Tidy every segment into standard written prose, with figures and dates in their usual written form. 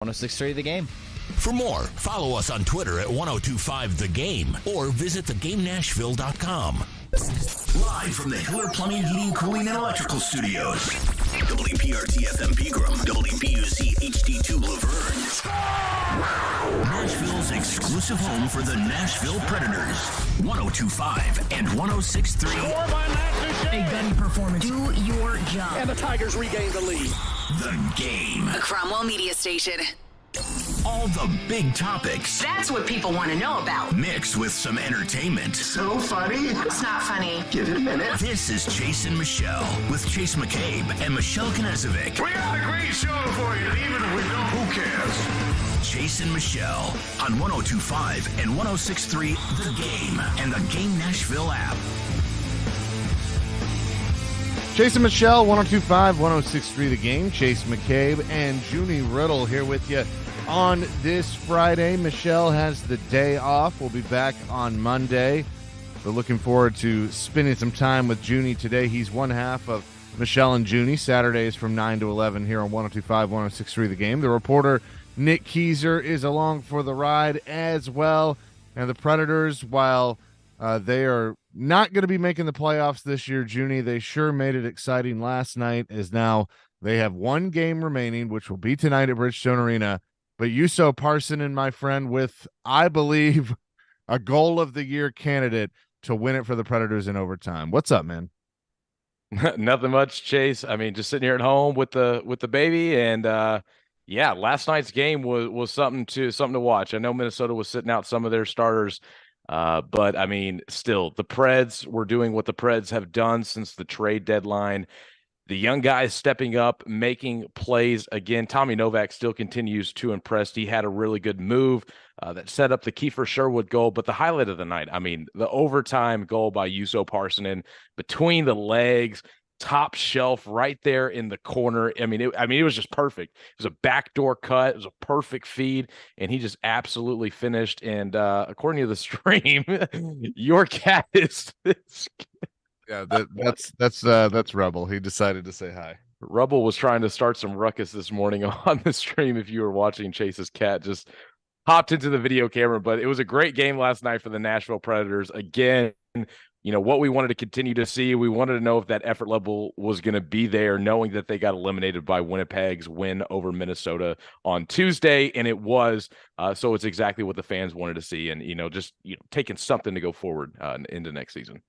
106.3 The Game. For more, follow us on Twitter at 1025thegame or visit thegamenashville.com. Live from the Hiller Plumbing, Heating, Cooling, and Electrical Studios. WPRT FM Pegram, WPUC HD2 Laverne. Nashville's exclusive home for the Nashville Predators. 102.5 and 106.3. A gunny performance. Do your job. And the Tigers regain the lead. The Game. A Cromwell media station. All the big topics. That's what people want to know about. Mixed with some entertainment. So funny. It's not funny. Give it a minute. This is Chase and Michelle with Chase McCabe and Michelle Knezovic. We got a great show for you, even if we don't, who cares? Chase and Michelle on 102.5 and 106.3 The Game and the Game Nashville app. Chase and Michelle, 102.5, 106.3 The Game. Chase McCabe and Junnie Riddle here with you on this Friday. Michelle has the day off. We'll be back on Monday. We're looking forward to spending some time with Junnie today. He's one half of Michelle and Junnie. Saturdays from 9 to 11 here on 102.5, 106.3 The Game. The reporter, Nick Keyser, is along for the ride as well. And the Predators, while they are not going to be making the playoffs this year, Junnie, they sure made it exciting last night, as now they have one game remaining, which will be tonight at Bridgestone Arena. But Juuso Parssinen, my friend, with, I believe, a goal of the year candidate to win it for the Predators in overtime. What's up, man? Nothing much, Chase. I mean, just sitting here at home with the baby, and yeah, last night's game was something to watch. I know Minnesota was sitting out some of their starters. But I mean, still, the Preds were doing what the Preds have done since the trade deadline. The young guys stepping up, making plays again. Tommy Novak still continues to impress. He had a really good move that set up the Kiefer Sherwood goal. But the highlight of the night, I mean, the overtime goal by Juuso Parssinen between the legs, top shelf right there in the corner. I mean, it was just perfect. It was a backdoor cut. It was a perfect feed, and he just absolutely finished. And according to the stream, your cat is. Yeah, that's Rebel. He decided to say hi. Rebel was trying to start some ruckus this morning on the stream. If you were watching, Chase's cat just hopped into the video camera. But it was a great game last night for the Nashville Predators. Again, you know, what we wanted to continue to see, we wanted to know if that effort level was going to be there, knowing that they got eliminated by Winnipeg's win over Minnesota on Tuesday, and it was. So it's exactly what the fans wanted to see, and, just taking something to go forward into next season.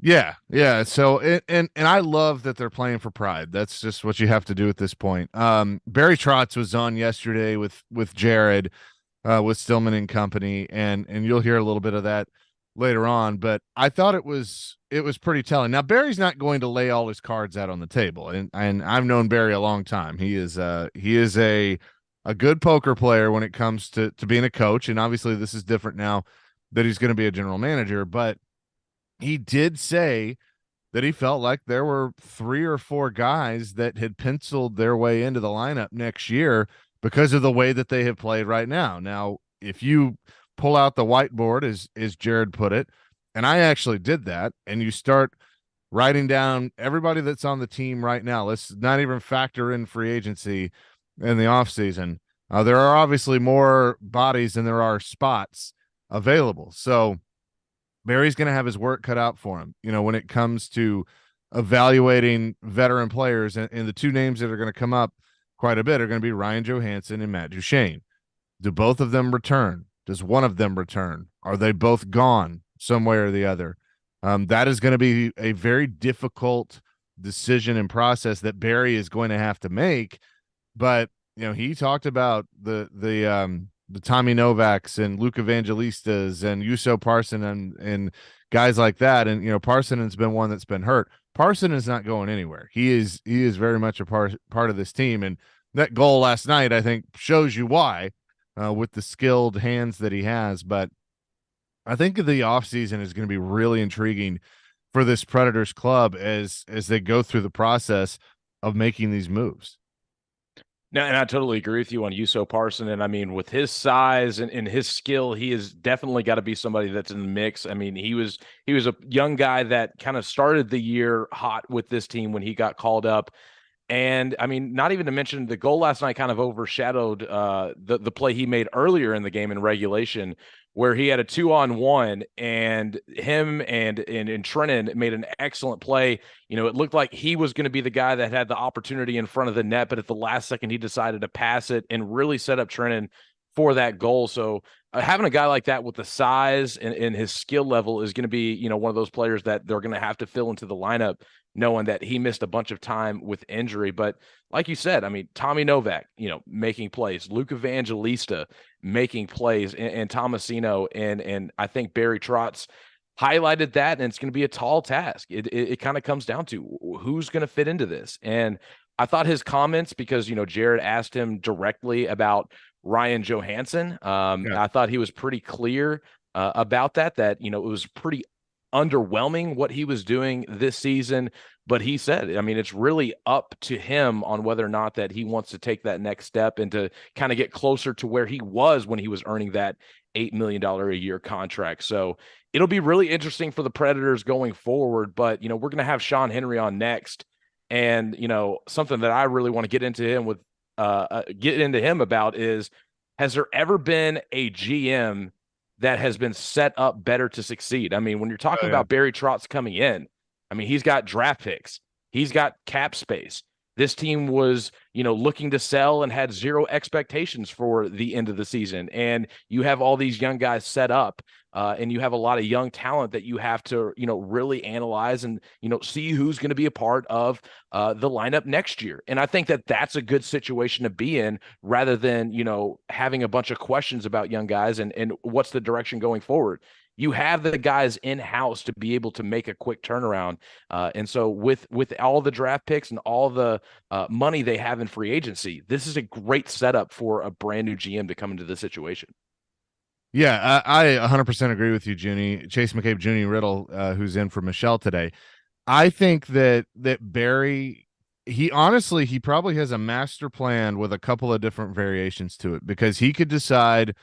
Yeah. So, and I love that they're playing for pride. That's just what you have to do at this point. Barry Trotz was on yesterday with Jared, with Stillman and company, and you'll hear a little bit of that later on, but I thought it was pretty telling. Now, Barry's not going to lay all his cards out on the table, and I've known Barry a long time. He is a good poker player when it comes to being a coach, and obviously this is different now that he's going to be a general manager, but he did say that he felt like there were 3 or 4 guys that had penciled their way into the lineup next year because of the way that they have played right now. Now, if you pull out the whiteboard, as Jared put it, and I actually did that, and you start writing down everybody that's on the team right now, let's not even factor in free agency in the offseason. There are obviously more bodies than there are spots available. So Barry's going to have his work cut out for him, when it comes to evaluating veteran players. And the 2 names that are going to come up quite a bit are going to be Ryan Johansson and Matt Duchene. Do both of them return? Does one of them return? Are they both gone some way or the other? That is going to be a very difficult decision and process that Barry is going to have to make. But, he talked about the Tommy Novaks and Luke Evangelistas and Juuso Parssinen and guys like that. And, Parssinen's been one that's been hurt. Parssinen is not going anywhere. He is very much a part of this team. And that goal last night, I think, shows you why, with the skilled hands that he has. But I think the offseason is going to be really intriguing for this Predators club as they go through the process of making these moves. No, and I totally agree with you on Juuso Parssinen. I mean, with his size and his skill, he has definitely got to be somebody that's in the mix. I mean, he was a young guy that kind of started the year hot with this team when he got called up. And I mean, not even to mention the goal last night kind of overshadowed the play he made earlier in the game in regulation, where he had a 2-on-1, and him and Trennan made an excellent play. You know, it looked like he was going to be the guy that had the opportunity in front of the net, but at the last second, he decided to pass it and really set up Trennan for that goal. So having a guy like that with the size and his skill level is going to be, you know, one of those players that they're going to have to fill into the lineup, knowing that he missed a bunch of time with injury. But like you said, I mean, Tommy Novak, you know, making plays, Luke Evangelista making plays, and Tomasino, and I think Barry Trotz highlighted that, and it's going to be a tall task. It kind of comes down to who's going to fit into this. And I thought his comments, because, you know, Jared asked him directly about Ryan Johansson. I thought he was pretty clear about that, you know, it was pretty underwhelming what he was doing this season. But he said, I mean, it's really up to him on whether or not that he wants to take that next step and to kind of get closer to where he was when he was earning that $8 million a year contract. So it'll be really interesting for the Predators going forward. But, you know, we're going to have Sean Henry on next. And, you know, something that I really want to get into him about is, has there ever been a GM that has been set up better to succeed? I mean, when you're talking about Barry Trotz coming in, I mean, he's got draft picks, he's got cap space. This team was, you know, looking to sell and had zero expectations for the end of the season. And you have all these young guys set up, and you have a lot of young talent that you have to, you know, really analyze and, you know, see who's going to be a part of the lineup next year. And I think that that's a good situation to be in, rather than, you know, having a bunch of questions about young guys and what's the direction going forward. You have the guys in-house to be able to make a quick turnaround. And so with all the draft picks and all the money they have in free agency, this is a great setup for a brand new GM to come into the situation. Yeah, I 100% agree with you, Junnie. Chase McCabe, Junnie, Riddle, who's in for Michelle today. I think that Barry, he probably has a master plan with a couple of different variations to it, because he could decide,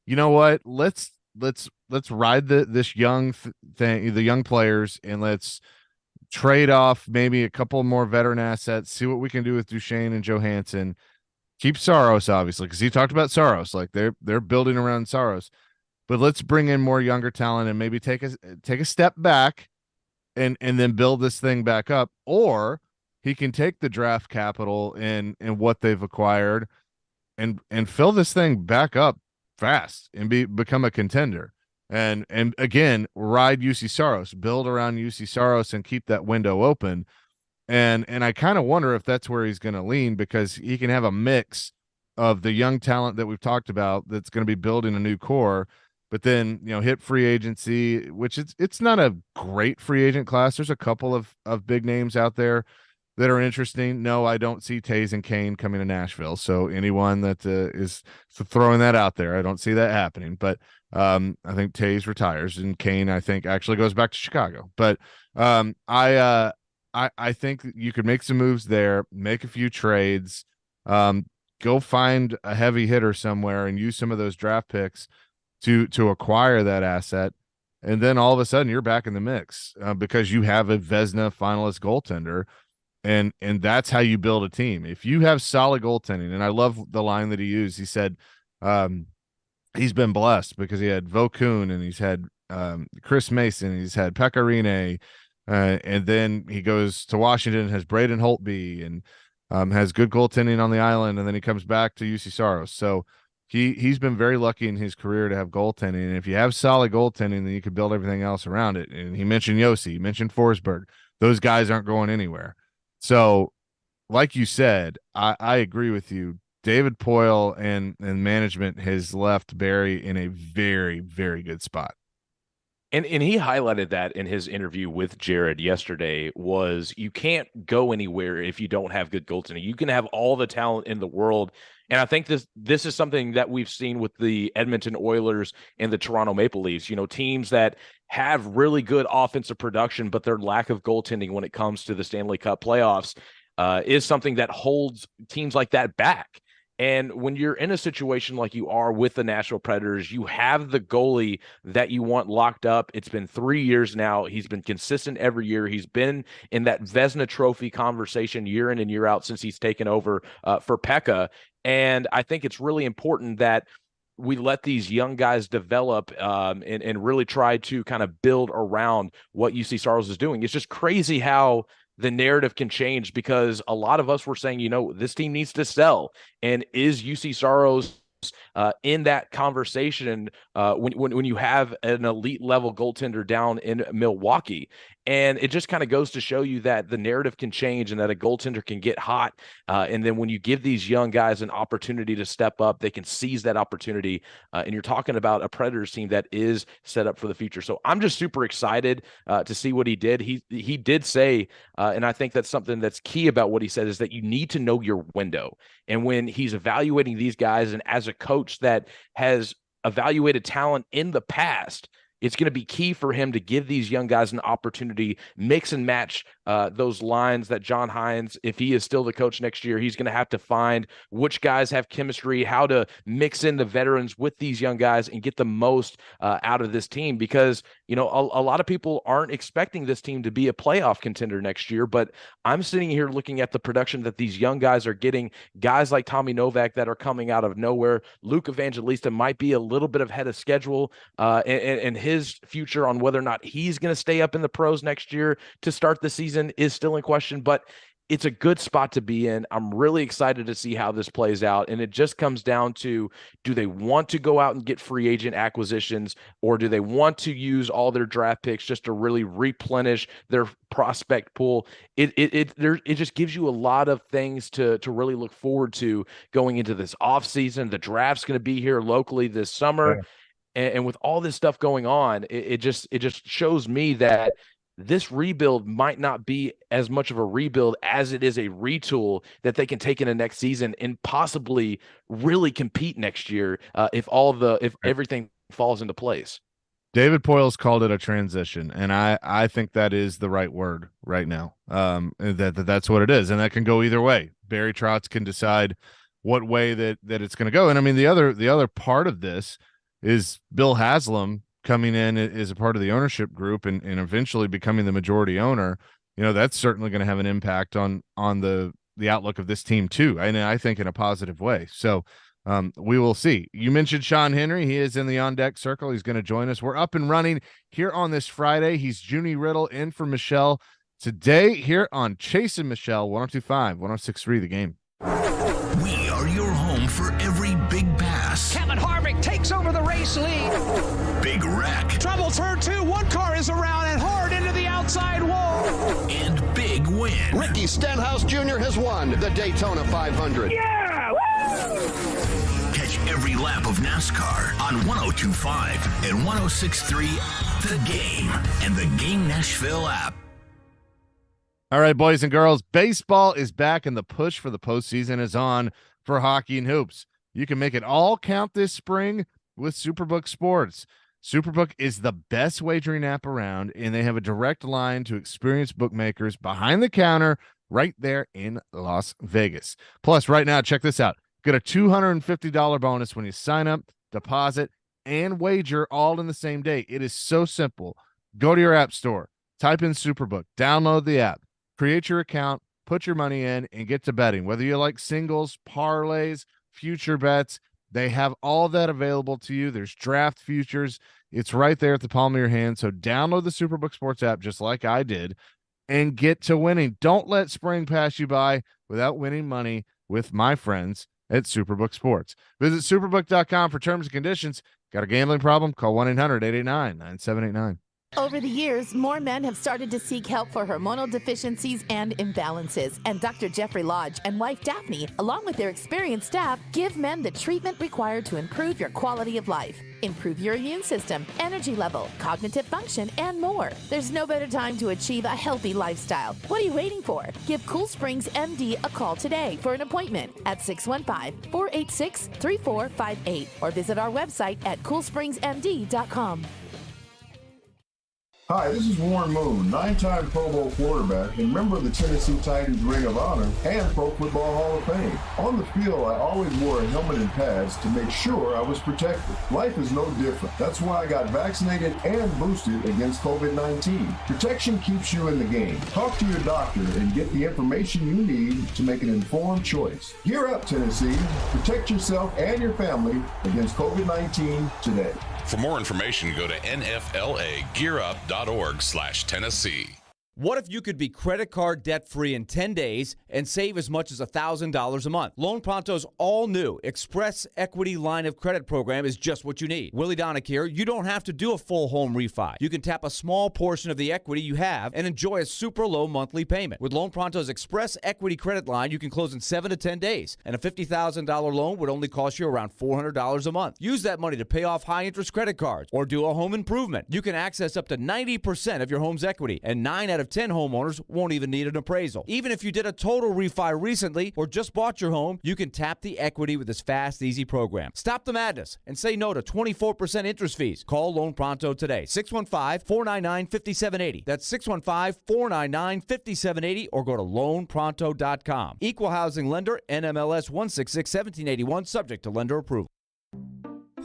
you know what, let's ride this young thing, the young players, and let's trade off maybe a couple more veteran assets, see what we can do with Duchesne and Johansson. Keep Saros, obviously, because he talked about Saros, like they're building around Saros, but let's bring in more younger talent and maybe take a step back and then build this thing back up. Or he can take the draft capital and what they've acquired and fill this thing back up fast and become a contender. And again, ride UC Saros, build around UC Saros and keep that window open. And I kind of wonder if that's where he's going to lean, because he can have a mix of the young talent that we've talked about that's going to be building a new core, but then, you know, hit free agency, which it's not a great free agent class. There's a couple of big names out there that are interesting. No, I don't see Taze and Kane coming to Nashville. So anyone that is throwing that out there, I don't see that happening. But I think Taze retires, and Kane, I think, actually goes back to Chicago. But I think you could make some moves there, make a few trades, go find a heavy hitter somewhere and use some of those draft picks to acquire that asset. And then all of a sudden you're back in the mix because you have a Vezina finalist goaltender. And that's how you build a team. If you have solid goaltending, and I love the line that he used, he said he's been blessed because he had Vokun, and he's had Chris Mason, he's had Pekka Rinne, and then he goes to Washington, has Braden Holtby, and has good goaltending on the island, and then he comes back to UC Saros. So he's been very lucky in his career to have goaltending. And if you have solid goaltending, then you can build everything else around it. And he mentioned Yossi, he mentioned Forsberg. Those guys aren't going anywhere. So, like you said, I agree with you. David Poyle and management has left Barry in a very, very good spot. And he highlighted that in his interview with Jared yesterday, was you can't go anywhere if you don't have good goaltending. You can have all the talent in the world. And I think this is something that we've seen with the Edmonton Oilers and the Toronto Maple Leafs, you know, teams that have really good offensive production, but their lack of goaltending when it comes to the Stanley Cup playoffs is something that holds teams like that back. And when you're in a situation like you are with the Nashville Predators, you have the goalie that you want locked up. It's been 3 years now. He's been consistent every year. He's been in that Vezina Trophy conversation year in and year out since he's taken over for Pekka. And I think it's really important that we let these young guys develop and really try to kind of build around what UC Saros is doing. It's just crazy how the narrative can change, because a lot of us were saying, this team needs to sell. And is UC Saros in that conversation when you have an elite level goaltender down in Milwaukee? And it just kind of goes to show you that the narrative can change and that a goaltender can get hot. And then when you give these young guys an opportunity to step up, they can seize that opportunity. And you're talking about a Predators team that is set up for the future. So I'm just super excited to see what he did. He did say, and I think that's something that's key about what he said, is that you need to know your window. And when he's evaluating these guys, and as a coach that has evaluated talent in the past, it's going to be key for him to give these young guys an opportunity, mix and match those lines that John Hines, if he is still the coach next year, he's going to have to find which guys have chemistry, how to mix in the veterans with these young guys and get the most out of this team. Because, a lot of people aren't expecting this team to be a playoff contender next year, but I'm sitting here looking at the production that these young guys are getting, guys like Tommy Novak that are coming out of nowhere. Luke Evangelista might be a little bit ahead of schedule, and his future on whether or not he's going to stay up in the pros next year to start the season is still in question, but it's a good spot to be in. I'm really excited to see how this plays out. And it just comes down to, do they want to go out and get free agent acquisitions, or do they want to use all their draft picks just to really replenish their prospect pool? It just gives you a lot of things to really look forward to going into this offseason. The draft's going to be here locally this summer. Yeah. And with all this stuff going on, it just shows me that this rebuild might not be as much of a rebuild as it is a retool that they can take into next season and possibly really compete next year if everything falls into place. David Poyles called it a transition, and I think that is the right word right now. That's what it is, and that can go either way. Barry Trotz can decide what way that it's going to go. And I mean, the other part of this is Bill Haslam coming in as a part of the ownership group and eventually becoming the majority owner. That's certainly going to have an impact on the outlook of this team too. And I think in a positive way. So we will see. You mentioned Sean Henry. He is in the on deck circle. He's going to join us. We're up and running here on this Friday. He's Junnie Riddle in for Michelle today here on Chasing Michelle, 102.5, 106.3 The Game. We are your home for every big pass, Kevin Harvick takes over the race lead. big wreck, Trouble turn two. One car is around and hard into the outside wall. and big win. Ricky Stenhouse Jr. has won the Daytona 500. Yeah! Catch every lap of NASCAR on 102.5 and 106.3 The Game and the Game Nashville app. All right, boys and girls, baseball is back and the push for the postseason is on for hockey and hoops. You can make it all count this spring with Superbook Sports. Superbook is the best wagering app around, and they have a direct line to experienced bookmakers behind the counter right there in Las Vegas. Plus, right now, check this out. Get a $250 bonus when you sign up, deposit, and wager all in the same day. It is so simple. Go to your app store, type in Superbook, download the app, create your account, put your money in, and get to betting. Whether you like singles, parlays, future bets, they have all that available to you. There's draft futures. It's right there at the palm of your hand. So download the Superbook Sports app just like I did and get to winning. Don't let spring pass you by without winning money with my friends at Superbook Sports. Visit superbook.com for terms and conditions. Got a gambling problem? Call 1-800-889-9789. Over the years, more men have started to seek help for hormonal deficiencies and imbalances. And Dr. Jeffrey Lodge and wife Daphne, along with their experienced staff, give men the treatment required to improve your quality of life, improve your immune system, energy level, cognitive function, and more. There's no better time to achieve a healthy lifestyle. What are you waiting for? Give Cool Springs MD a call today for an appointment at 615-486-3458 or visit our website at coolspringsmd.com. Hi, this is Warren Moon, 9-time Pro Bowl quarterback and member of the Tennessee Titans Ring of Honor and Pro Football Hall of Fame. On the field, I always wore a helmet and pads to make sure I was protected. Life is no different. That's why I got vaccinated and boosted against COVID-19. Protection keeps you in the game. Talk to your doctor and get the information you need to make an informed choice. Gear up, Tennessee. Protect yourself and your family against COVID-19 today. For more information, go to nflagearup.org/Tennessee. What if you could be credit card debt-free in 10 days and save as much as $1,000 a month? Loan Pronto's all-new Express Equity Line of Credit program is just what you need. Willie Donick here. You don't have to do a full home refi. You can tap a small portion of the equity you have and enjoy a super low monthly payment. With Loan Pronto's Express Equity Credit Line, you can close in 7 to 10 days, and a $50,000 loan would only cost you around $400 a month. Use that money to pay off high-interest credit cards or do a home improvement. You can access up to 90% of your home's equity, and 9 out of 10 homeowners won't even need an appraisal. Even if you did a total refi recently or just bought your home, you can tap the equity with this fast, easy program. Stop the madness and say no to 24% interest fees. Call Loan Pronto today. 615-499-5780. That's 615-499-5780 or go to loanpronto.com. Equal housing lender, NMLS 166-1781, subject to lender approval.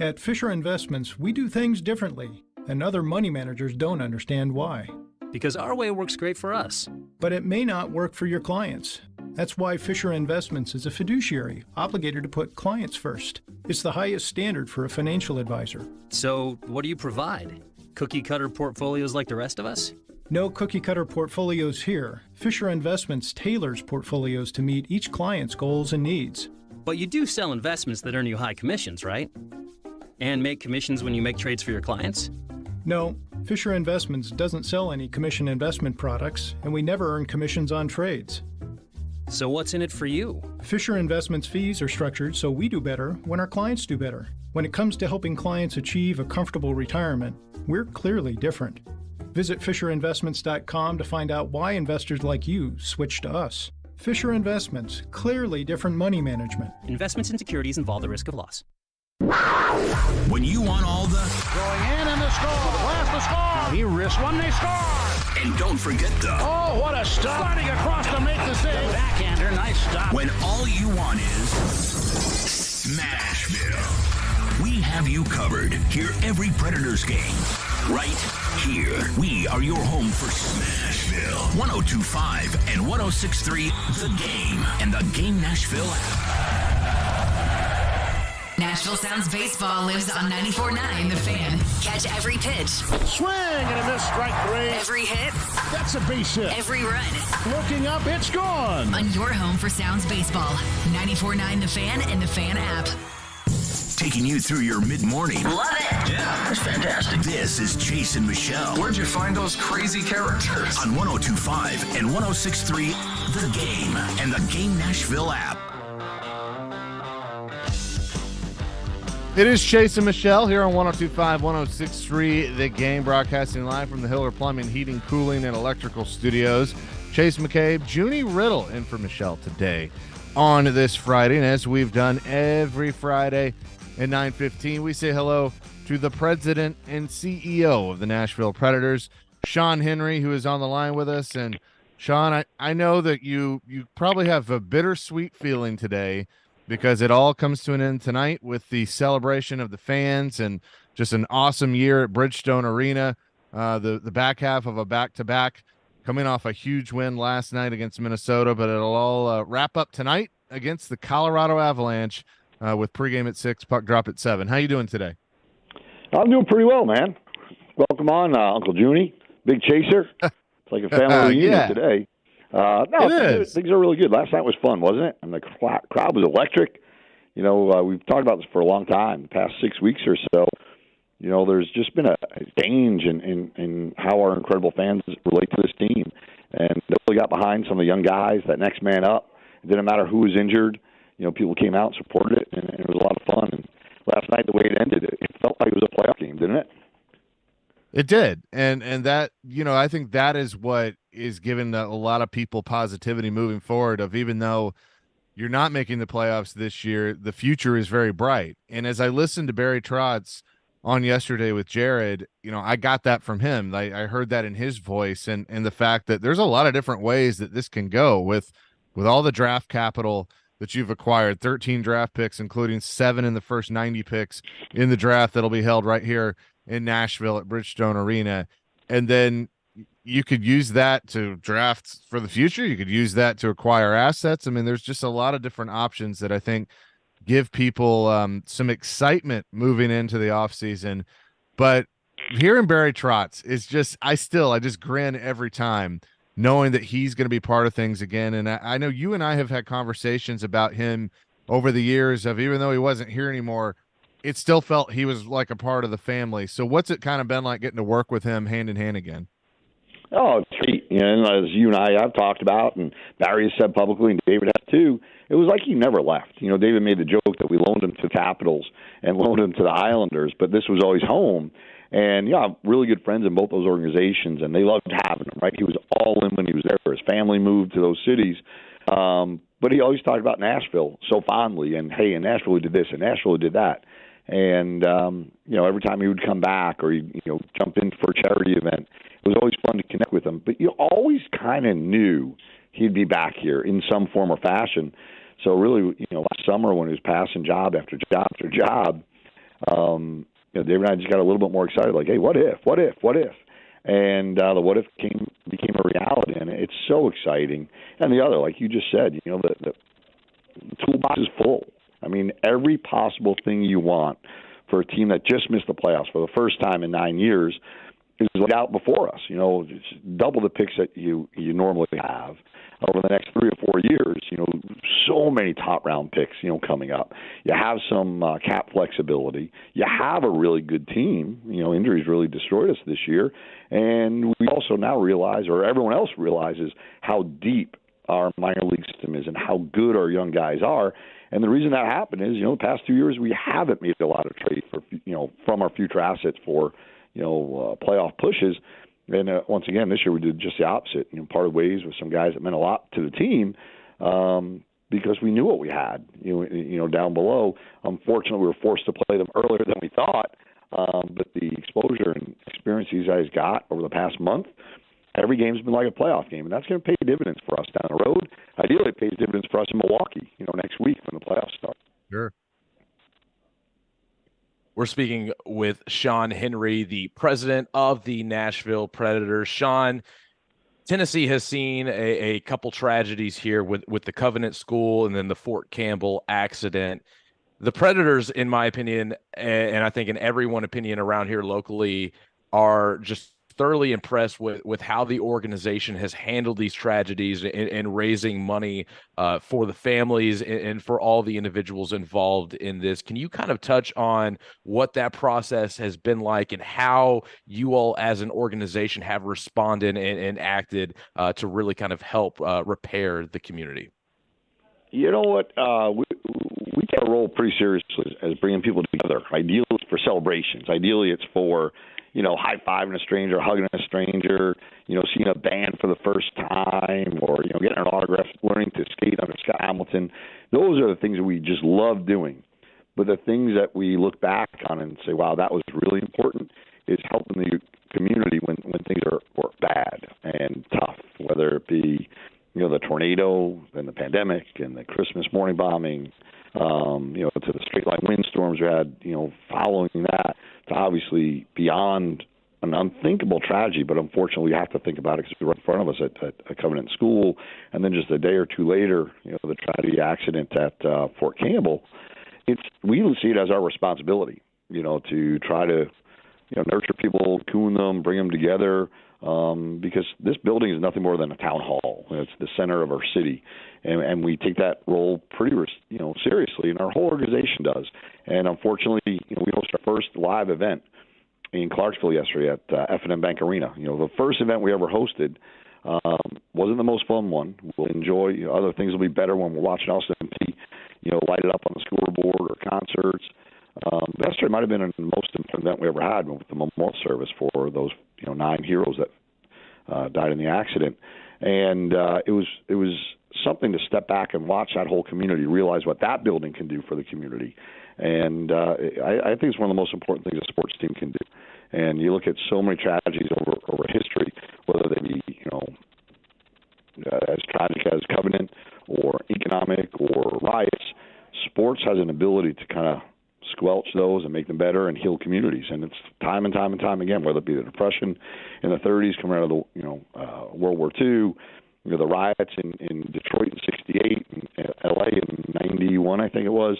At Fisher Investments, we do things differently, and other money managers don't understand why. Because our way works great for us. But it may not work for your clients. That's why Fisher Investments is a fiduciary, obligated to put clients first. It's the highest standard for a financial advisor. So, what do you provide? Cookie-cutter portfolios like the rest of us? No cookie-cutter portfolios here. Fisher Investments tailors portfolios to meet each client's goals and needs. But you do sell investments that earn you high commissions, right? And make commissions when you make trades for your clients? No, Fisher Investments doesn't sell any commission investment products, and we never earn commissions on trades. So what's in it for you? Fisher Investments fees are structured so we do better when our clients do better. When it comes to helping clients achieve a comfortable retirement, we're clearly different. Visit FisherInvestments.com to find out why investors like you switch to us. Fisher Investments, clearly different money management. Investments in securities involve the risk of loss. When you want all the Going in and the score. Blast the score. He wrist one, they score. and don't forget the Oh, what a stop. Sliding across to make the save. Backhander, nice stop. when all you want is Smashville. We have you covered. Hear every Predators game right here. We are your home for Smashville. 102.5 and 106.3 The Game and the Game Nashville app. Nashville Sounds Baseball lives on 94.9 The Fan. Catch every pitch, Swing and a miss, strike three. every hit, That's a base hit. every run. Looking up, it's gone. On your home for Sounds Baseball. 94.9 The Fan and The Fan app. Taking you through your mid-morning. Love it. Yeah, that's fantastic. This is Chase and Michelle. Where'd you find those crazy characters? On 102.5 and 106.3 The Game and the Game Nashville app. It is Chase and Michelle here on 102.5, 106.3 The Game, broadcasting live from the Hiller Plumbing, Heating, Cooling, and Electrical Studios. Chase McCabe, Junnie Riddle in for Michelle today on this Friday. And as we've done every Friday at 9:15, we say hello to the president and CEO of the Nashville Predators, Sean Henry, who is on the line with us. And Sean, I know that you probably have a bittersweet feeling today, because it all comes to an end tonight with the celebration of the fans and just an awesome year at Bridgestone Arena. The back half of a back-to-back, coming off a huge win last night against Minnesota, but it'll all wrap up tonight against the Colorado Avalanche with pregame at 6, puck drop at 7. How you doing today? I'm doing pretty well, man. Welcome on, Uncle Junnie, big chaser. It's like a family reunion today. Things are really good. Last night was fun, wasn't it? And the crowd was electric. You know, we've talked about this for a long time, the past 6 weeks or so. You know, there's just been a change in how our incredible fans relate to this team. And they really got behind some of the young guys, that next man up. It didn't matter who was injured. You know, people came out and supported it, and it was a lot of fun. And last night, the way it ended, it felt like it was a playoff game, didn't it? It did. And that, you know, I think that is what is giving a lot of people positivity moving forward, of even though you're not making the playoffs this year, the future is very bright. And as I listened to Barry Trotz on yesterday with Jared, I got that from him. I heard that in his voice, and the fact that there's a lot of different ways that this can go with all the draft capital that you've acquired, 13 draft picks, including 7 in the first 90 picks in the draft that'll be held right here in Nashville at Bridgestone Arena. And then you could use that to draft for the future. You could use that to acquire assets. I mean, there's just a lot of different options that I think give people some excitement moving into the offseason. But hearing Barry Trotz is just, I just grin every time knowing that he's going to be part of things again. And I know you and I have had conversations about him over the years of, even though he wasn't here anymore, it still felt he was like a part of the family. So what's it kind of been like getting to work with him hand in hand again? Oh, it's great. And as you and I have talked about, and Barry has said publicly, and David has too, it was like he never left. David made the joke that we loaned him to the Capitals and loaned him to the Islanders, but this was always home. And, yeah, really good friends in both those organizations, and they loved having him, right? He was all in when he was there. His family moved to those cities. But he always talked about Nashville so fondly, and, hey, in Nashville we did this, in Nashville we did that. And, every time he would come back or he'd, jump in for a charity event, it was always fun to connect with him. But you always kind of knew he'd be back here in some form or fashion. So really, last summer when he was passing job after job after job, David and I just got a little bit more excited, like, hey, what if? And the what if became a reality, and it's so exciting. And the other, like you just said, the toolbox is full. I mean, every possible thing you want for a team that just missed the playoffs for the first time in 9 years is laid out before us. It's double the picks that you normally have over the next 3 or 4 years. So many top round picks, coming up. You have some cap flexibility. You have a really good team. Injuries really destroyed us this year, and we also now realize, or everyone else realizes, how deep our minor league system is and how good our young guys are. And the reason that happened is, the past 2 years we haven't made a lot of trades for, from our future assets for, playoff pushes. And once again, this year we did just the opposite. Parted ways with some guys that meant a lot to the team because we knew what we had, down below. Unfortunately, we were forced to play them earlier than we thought. But the exposure and experience these guys got over the past month, every game's been like a playoff game, and that's going to pay dividends for us down the road. Ideally, it pays dividends for us in Milwaukee, next week when the playoffs start. Sure. We're speaking with Sean Henry, the president of the Nashville Predators. Sean, Tennessee has seen a couple tragedies here with the Covenant School and then the Fort Campbell accident. The Predators, in my opinion, and I think in everyone's opinion around here locally, are just thoroughly impressed with how the organization has handled these tragedies and raising money for the families and for all the individuals involved in this. Can you kind of touch on what that process has been like and how you all as an organization have responded and acted to really kind of help repair the community? You know what? We take our role pretty seriously as bringing people together. Ideally, it's for celebrations. Ideally, it's for high-fiving a stranger, hugging a stranger, seeing a band for the first time, or, getting an autograph, learning to skate under Scott Hamilton. Those are the things that we just love doing. But the things that we look back on and say, wow, that was really important, is helping the community when things are bad and tough, whether it be, the tornado and the pandemic and the Christmas morning bombing, to the straight-line windstorms we had, following that, to obviously beyond an unthinkable tragedy, but unfortunately we have to think about it because it's right in front of us at Covenant School, and then just a day or two later, the tragedy accident at Fort Campbell. We see it as our responsibility, to try to, nurture people, coon them, bring them together, because this building is nothing more than a town hall. It's the center of our city, and we take that role pretty, seriously, and our whole organization does. And unfortunately, we hosted our first live event in Clarksville yesterday at F&M Bank Arena. The first event we ever hosted wasn't the most fun one. We'll enjoy. Other things will be better when we're watching Austin MP, light it up on the scoreboard or concerts. Yesterday might have been the most important event we ever had with the memorial service for those 9 heroes that died in the accident, and it was something to step back and watch that whole community, realize what that building can do for the community. And I think it's one of the most important things a sports team can do. And you look at so many tragedies over history, whether they be, as tragic as Covenant or economic or riots, sports has an ability to kind of squelch those and make them better and heal communities. And it's time and time and time again, whether it be the Depression in the 30s coming out of the World War II, the riots in Detroit in '68, and LA in '91, I think it was.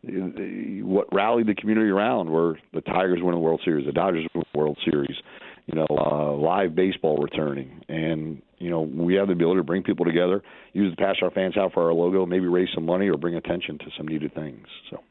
What rallied the community around were the Tigers winning the World Series, the Dodgers winning the World Series, live baseball returning. And, we have the ability to bring people together, use the Pass Our Fans Out for our logo, maybe raise some money or bring attention to some needed things. So.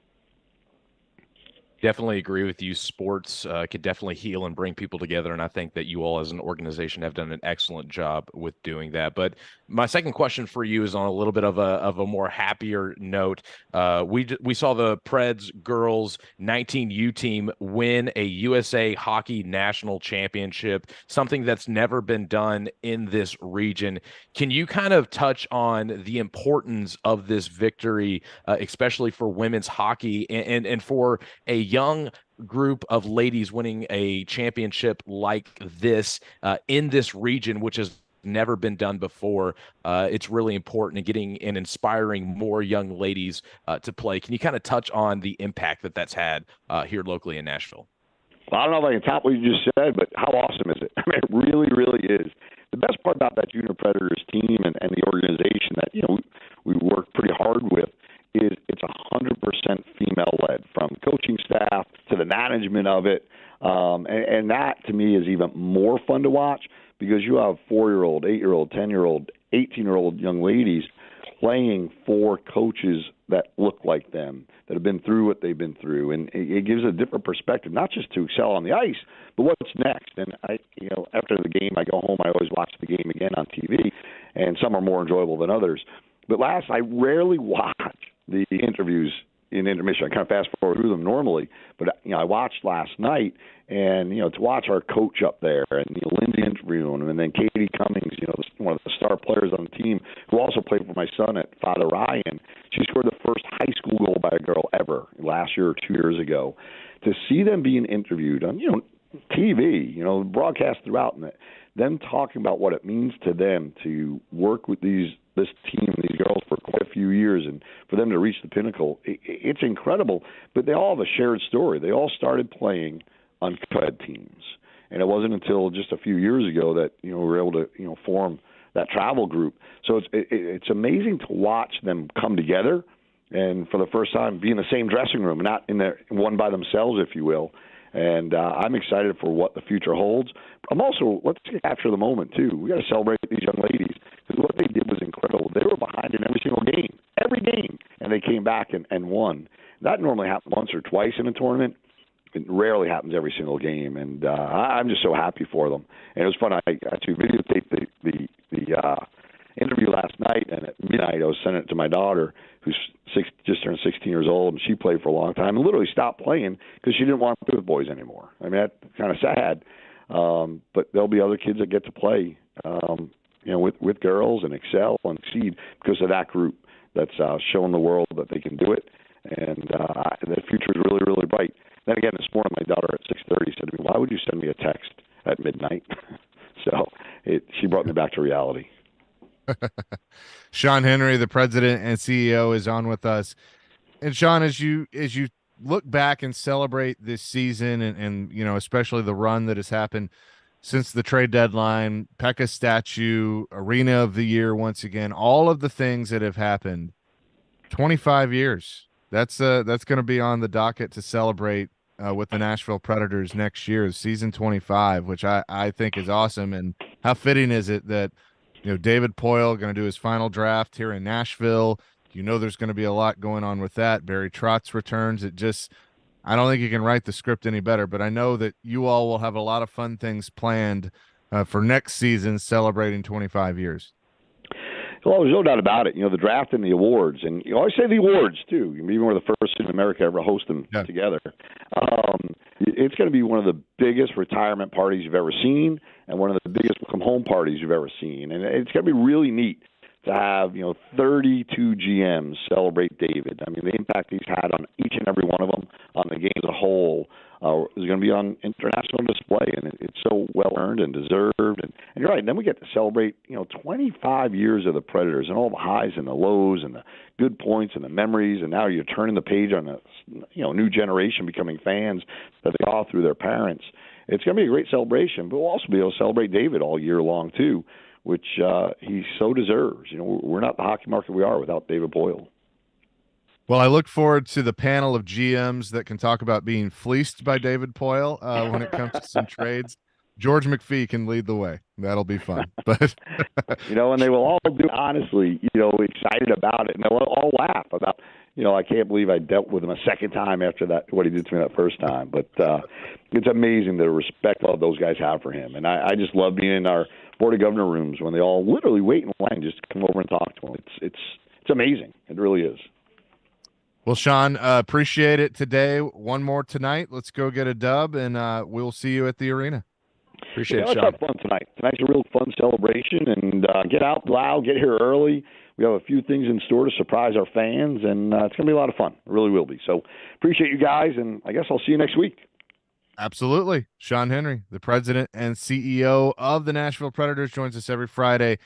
Definitely agree with you. Sports could definitely heal and bring people together, and I think that you all as an organization have done an excellent job with doing that. But my second question for you is on a little bit of a more happier note. We saw the Preds girls 19U team win a USA Hockey National Championship, something that's never been done in this region. Can you kind of touch on the importance of this victory, especially for women's hockey and for a young group of ladies winning a championship like this in this region, which has never been done before? It's really important in getting and inspiring more young ladies to play. Can you kind of touch on the impact that that's had here locally in Nashville? Well, I don't know if I can top what you just said, but how awesome is it? I mean, it really, really is. The best part about that Junior Predators team and the organization that, we work pretty hard with is it's 100% female-led, from coaching staff to the management of it. And that, to me, is even more fun to watch because you have 4-year-old, 8-year-old, 10-year-old, 18-year-old young ladies playing for coaches that look like them, that have been through what they've been through. And it gives a different perspective, not just to excel on the ice, but what's next. And after the game, I go home, I always watch the game again on TV, and some are more enjoyable than others. But I rarely watch the interviews in intermission. I kind of fast forward through them normally, but I watched last night, and to watch our coach up there and Lindsay interviewing him, and then Katie Cummings, one of the star players on the team, who also played for my son at Father Ryan. She scored the first high school goal by a girl ever last year or 2 years ago. To see them being interviewed on TV, broadcast throughout, and them talking about what it means to them to work with this team, these girls, for quite a few years, and for them to reach the pinnacle, it's incredible. But they all have a shared story. They all started playing on co-ed teams, and it wasn't until just a few years ago that we were able to form that travel group. So it's amazing to watch them come together, and for the first time be in the same dressing room, not in there one by themselves, if you will. And I'm excited for what the future holds. I'm also, let's capture the moment, too. We got to celebrate these young ladies, because what they did was incredible. They were behind in every single game, and they came back and won. That normally happens once or twice in a tournament. It rarely happens every single game, and I'm just so happy for them. And it was fun. I actually videotaped the interview last night, and at midnight I was sending it to my daughter, who's just turned 16 years old, and she played for a long time and literally stopped playing because she didn't want to play with boys anymore. I mean, that's kind of sad, but there'll be other kids that get to play, with girls and excel and succeed because of that group that's showing the world that they can do it, and the future is really, really bright. Then again, this morning, my daughter at 6:30 said to me, "Why would you send me a text at midnight?" So she brought me back to reality. Sean Henry, the president and CEO, is on with us. And Sean, as you look back and celebrate this season and especially the run that has happened since the trade deadline, Pekka statue, Arena of the Year once again, all of the things that have happened, 25 years. That's going to be on the docket to celebrate with the Nashville Predators next year, season 25, which I think is awesome. And how fitting is it that David Poile going to do his final draft here in Nashville. There's going to be a lot going on with that. Barry Trotz returns. I don't think you can write the script any better, but I know that you all will have a lot of fun things planned for next season celebrating 25 years. Well, there's no doubt about it. The draft and the awards, and you always say the awards too. Maybe we're the first in America ever host them together. It's going to be one of the biggest retirement parties you've ever seen, and one of the biggest welcome home parties you've ever seen. And it's going to be really neat to have 32 GMs celebrate David. I mean, the impact he's had on each and every one of them, on the game as a whole, is going to be on international display, and it's so well earned and deserved. And you're right. And then we get to celebrate 25 years of the Predators and all the highs and the lows and the good points and the memories. And now you're turning the page on a new generation becoming fans that they saw through their parents. It's going to be a great celebration, but we'll also be able to celebrate David all year long too, which he so deserves. We're not the hockey market we are without David Boyle. Well, I look forward to the panel of GMs that can talk about being fleeced by David Poyle when it comes to some trades. George McPhee can lead the way. That'll be fun. But and they will all be honestly, excited about it, and they'll all laugh about, I can't believe I dealt with him a second time after that, what he did to me that first time. But it's amazing the respect all those guys have for him, and I just love being in our Board of Governor rooms when they all literally wait in line just to come over and talk to him. It's amazing. It really is. Well, Sean, appreciate it today. One more tonight. Let's go get a dub, and we'll see you at the arena. Appreciate it, Sean. Let's have fun tonight. Tonight's a real fun celebration, and get out loud, get here early. We have a few things in store to surprise our fans, and it's going to be a lot of fun. It really will be. So appreciate you guys, and I guess I'll see you next week. Absolutely. Sean Henry, the president and CEO of the Nashville Predators, joins us every Friday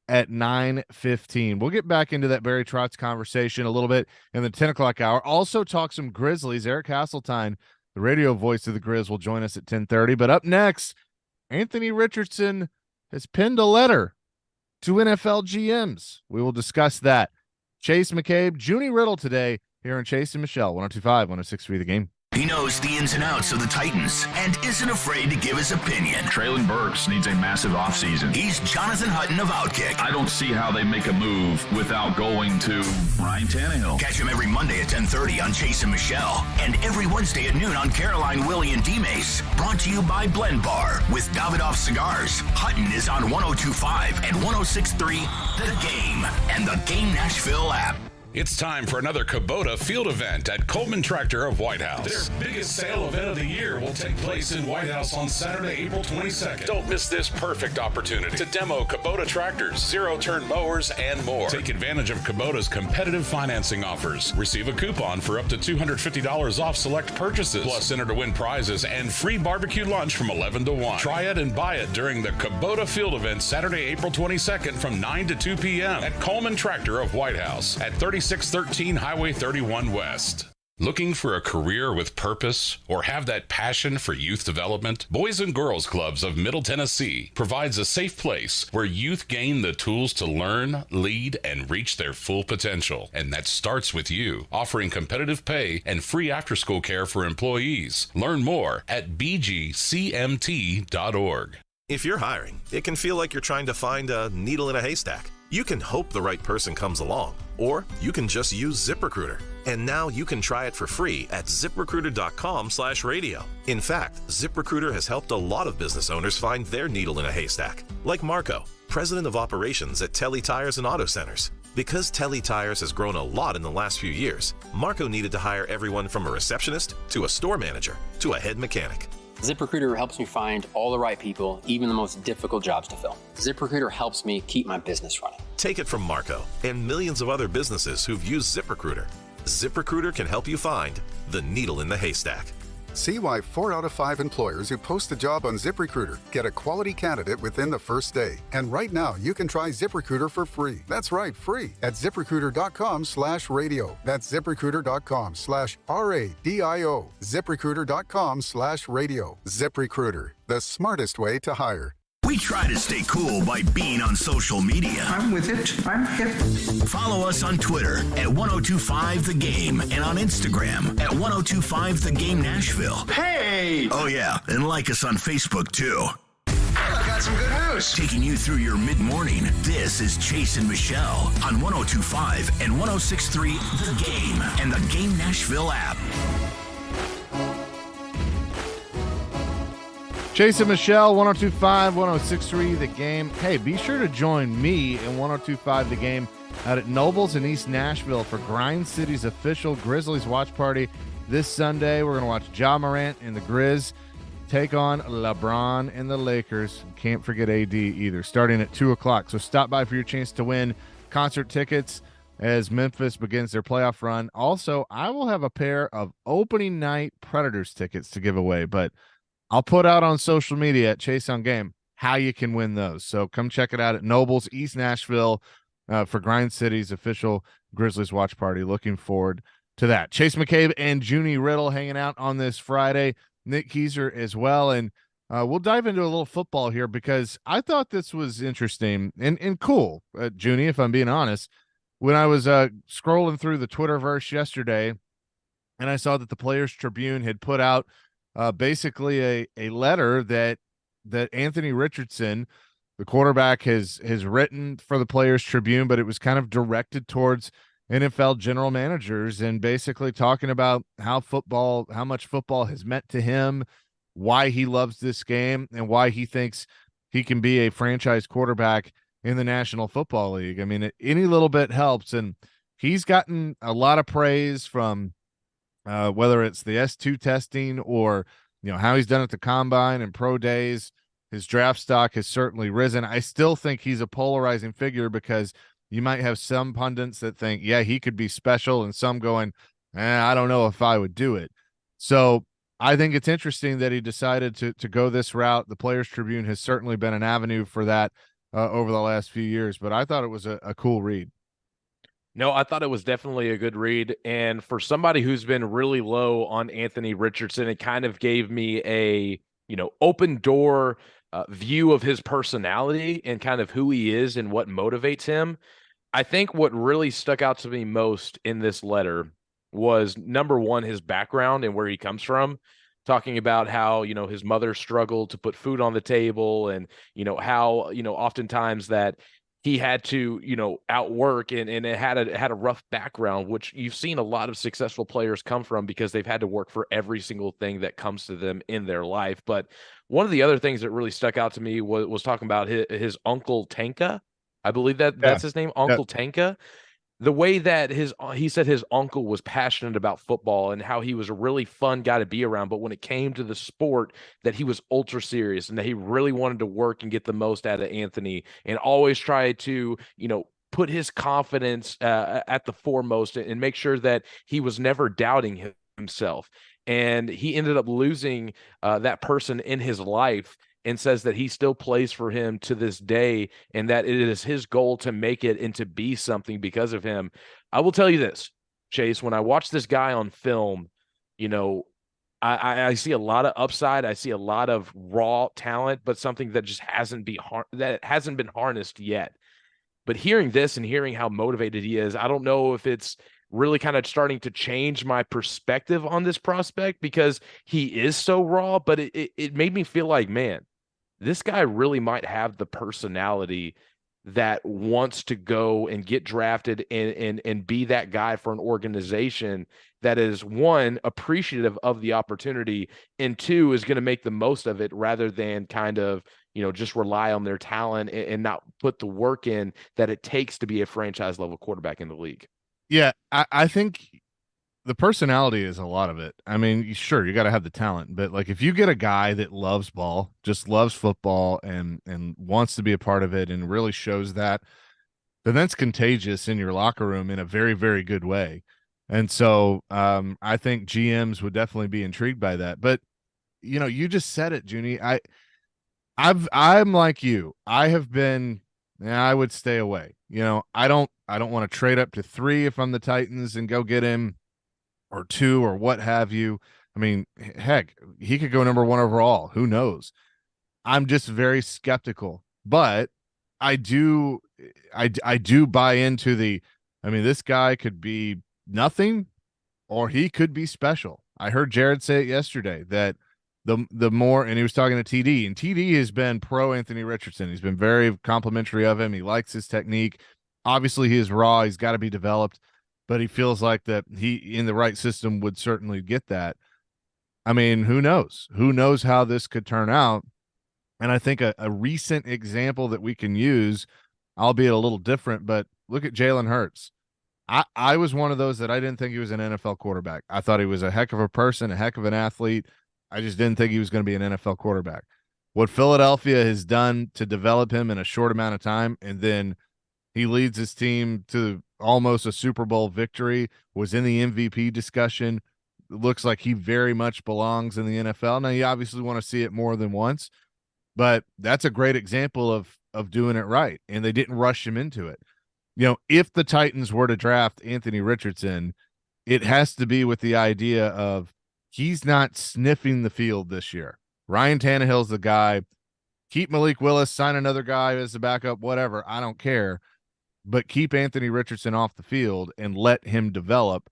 at 9:15. We'll get back into that Barry Trotz conversation a little bit in the 10 o'clock hour. Also talk some Grizzlies. Eric Hasseltine, the radio voice of the Grizz, will join us at 10:30. But up next, Anthony Richardson has penned a letter to NFL GMs. We will discuss that. Chase McCabe, Junnie Riddle today here on Chase and Michelle, 102.5, 106.3 The Game. He knows the ins and outs of the Titans and isn't afraid to give his opinion. Traylon Burks needs a massive offseason. He's Jonathan Hutton of Outkick. I don't see how they make a move without going to Ryan Tannehill. Catch him every Monday at 10:30 on Chase and Michelle, and every Wednesday at noon on Caroline, Willy, and D-Mase. Brought to you by Blend Bar with Davidoff Cigars. Hutton is on 102.5 and 106.3 The Game and the Game Nashville app. It's time for another Kubota field event at Coleman Tractor of White House. Their biggest sale event of the year will take place in White House on Saturday, April 22nd. Don't miss this perfect opportunity to demo Kubota tractors, zero-turn mowers, and more. Take advantage of Kubota's competitive financing offers. Receive a coupon for up to $250 off select purchases. Plus, enter to win prizes and free barbecue lunch from 11 to 1. Try it and buy it during the Kubota field event Saturday, April 22nd from 9 to 2 p.m. at Coleman Tractor of White House at 3613 Highway 31 West. Looking for a career with purpose or have that passion for youth development? Boys and Girls Clubs of Middle Tennessee provides a safe place where youth gain the tools to learn, lead, and reach their full potential. And that starts with you, offering competitive pay and free after-school care for employees. Learn more at bgcmt.org. If you're hiring, it can feel like you're trying to find a needle in a haystack. You can hope the right person comes along, or you can just use ZipRecruiter. And now you can try it for free at ZipRecruiter.com/radio. In fact, ZipRecruiter has helped a lot of business owners find their needle in a haystack, like Marco, president of operations at Telly Tires and Auto Centers. Because Telly Tires has grown a lot in the last few years, Marco needed to hire everyone from a receptionist to a store manager to a head mechanic. ZipRecruiter helps me find all the right people, even the most difficult jobs to fill. ZipRecruiter helps me keep my business running. Take it from Marco and millions of other businesses who've used ZipRecruiter. ZipRecruiter can help you find the needle in the haystack. See why 4 out of 5 employers who post a job on ZipRecruiter get a quality candidate within the first day. And right now, you can try ZipRecruiter for free. That's right, free at ZipRecruiter.com/radio. That's ZipRecruiter.com/RADIO. ZipRecruiter.com/radio. ZipRecruiter, the smartest way to hire. We try to stay cool by being on social media. I'm with it. I'm hip. Follow us on Twitter at 1025 The Game and on Instagram at 1025 The Game Nashville. Hey! Oh, yeah. And like us on Facebook, too. I got some good news. Taking you through your mid-morning, this is Chase and Michelle on 1025 and 106.3 The Game and the Game Nashville app. Chase and Michelle, 102.5, 106.3 The Game. Hey, be sure to join me in 102.5 The Game out at Nobles in East Nashville for Grind City's official Grizzlies watch party this Sunday. We're going to watch Ja Morant and the Grizz take on LeBron and the Lakers. Can't forget AD either, starting at 2 o'clock. So stop by for your chance to win concert tickets as Memphis begins their playoff run. Also, I will have a pair of opening night Predators tickets to give away, but I'll put out on social media at Chase on Game how you can win those. So come check it out at Nobles, East Nashville, for Grind City's official Grizzlies watch party. Looking forward to that. Chase McCabe and Junnie Riddle hanging out on this Friday. Nick Keiser as well. And we'll dive into a little football here because I thought this was interesting and cool, Junnie, if I'm being honest. When I was scrolling through the Twitterverse yesterday and I saw that the Players Tribune had put out basically a letter that Anthony Richardson, the quarterback, has written for the Players Tribune, but it was kind of directed towards NFL general managers and basically talking about how much football has meant to him, why he loves this game, and why he thinks he can be a franchise quarterback in the National Football League. I mean, any little bit helps, and he's gotten a lot of praise from whether it's the S2 testing or how he's done at the combine and pro days. His draft stock has certainly risen. I still think he's a polarizing figure because you might have some pundits that think, yeah, he could be special, and some going, I don't know if I would do it. So I think it's interesting that he decided to go this route. The Players Tribune has certainly been an avenue for that over the last few years, but I thought it was a cool read. No, I thought it was definitely a good read. And for somebody who's been really low on Anthony Richardson, it kind of gave me a, open door view of his personality and kind of who he is and what motivates him. I think what really stuck out to me most in this letter was, number one, his background and where he comes from, talking about how, his mother struggled to put food on the table and, how, oftentimes that he had to, outwork and it had a rough background, which you've seen a lot of successful players come from because they've had to work for every single thing that comes to them in their life. But one of the other things that really stuck out to me was talking about his uncle Tanka. I believe that's his name, Uncle Tanka. The way that he said his uncle was passionate about football and how he was a really fun guy to be around, but when it came to the sport, that he was ultra serious and that he really wanted to work and get the most out of Anthony and always try to, put his confidence at the foremost and make sure that he was never doubting himself. And he ended up losing that person in his life, and says that he still plays for him to this day and that it is his goal to make it and to be something because of him. I will tell you this, Chase, when I watch this guy on film, I see a lot of upside. I see a lot of raw talent, but something that just hasn't been harnessed yet. But hearing this and hearing how motivated he is, I don't know if it's really kind of starting to change my perspective on this prospect because he is so raw, but it made me feel like, man, this guy really might have the personality that wants to go and get drafted and be that guy for an organization that is, one, appreciative of the opportunity, and two, is going to make the most of it rather than kind of, just rely on their talent and not put the work in that it takes to be a franchise level quarterback in the league. Yeah, I think the personality is a lot of it. I mean, sure, you got to have the talent, but like if you get a guy that loves ball, just loves football and wants to be a part of it and really shows that, then that's contagious in your locker room in a very, very good way. And so I think GMs would definitely be intrigued by that. But, you just said it, Junnie. I'm like you. I would stay away. I don't want to trade up to 3 if I'm the Titans and go get him, or 2 or what have you. I mean, heck, he could go number 1 overall. Who knows? I'm just very skeptical, but I do buy into this guy could be nothing or he could be special. I heard Jared say it yesterday that the more, and he was talking to TD, and TD has been pro Anthony Richardson. He's been very complimentary of him. He likes his technique. Obviously, he is raw. He's got to be developed, but he feels like that he, in the right system, would certainly get that. I mean, who knows? Who knows how this could turn out? And I think a recent example that we can use, albeit a little different, but look at Jalen Hurts. I was one of those that I didn't think he was an NFL quarterback. I thought he was a heck of a person, a heck of an athlete. I just didn't think he was going to be an NFL quarterback. What Philadelphia has done to develop him in a short amount of time, and then He leads his team to almost a Super Bowl victory, was in the MVP discussion. It looks like he very much belongs in the NFL. Now, you obviously want to see it more than once, but that's a great example of doing it right, and they didn't rush him into it. If the Titans were to draft Anthony Richardson, it has to be with the idea of he's not sniffing the field this year. Ryan Tannehill's the guy. Keep Malik Willis, sign another guy as a backup, whatever. I don't care. But keep Anthony Richardson off the field and let him develop.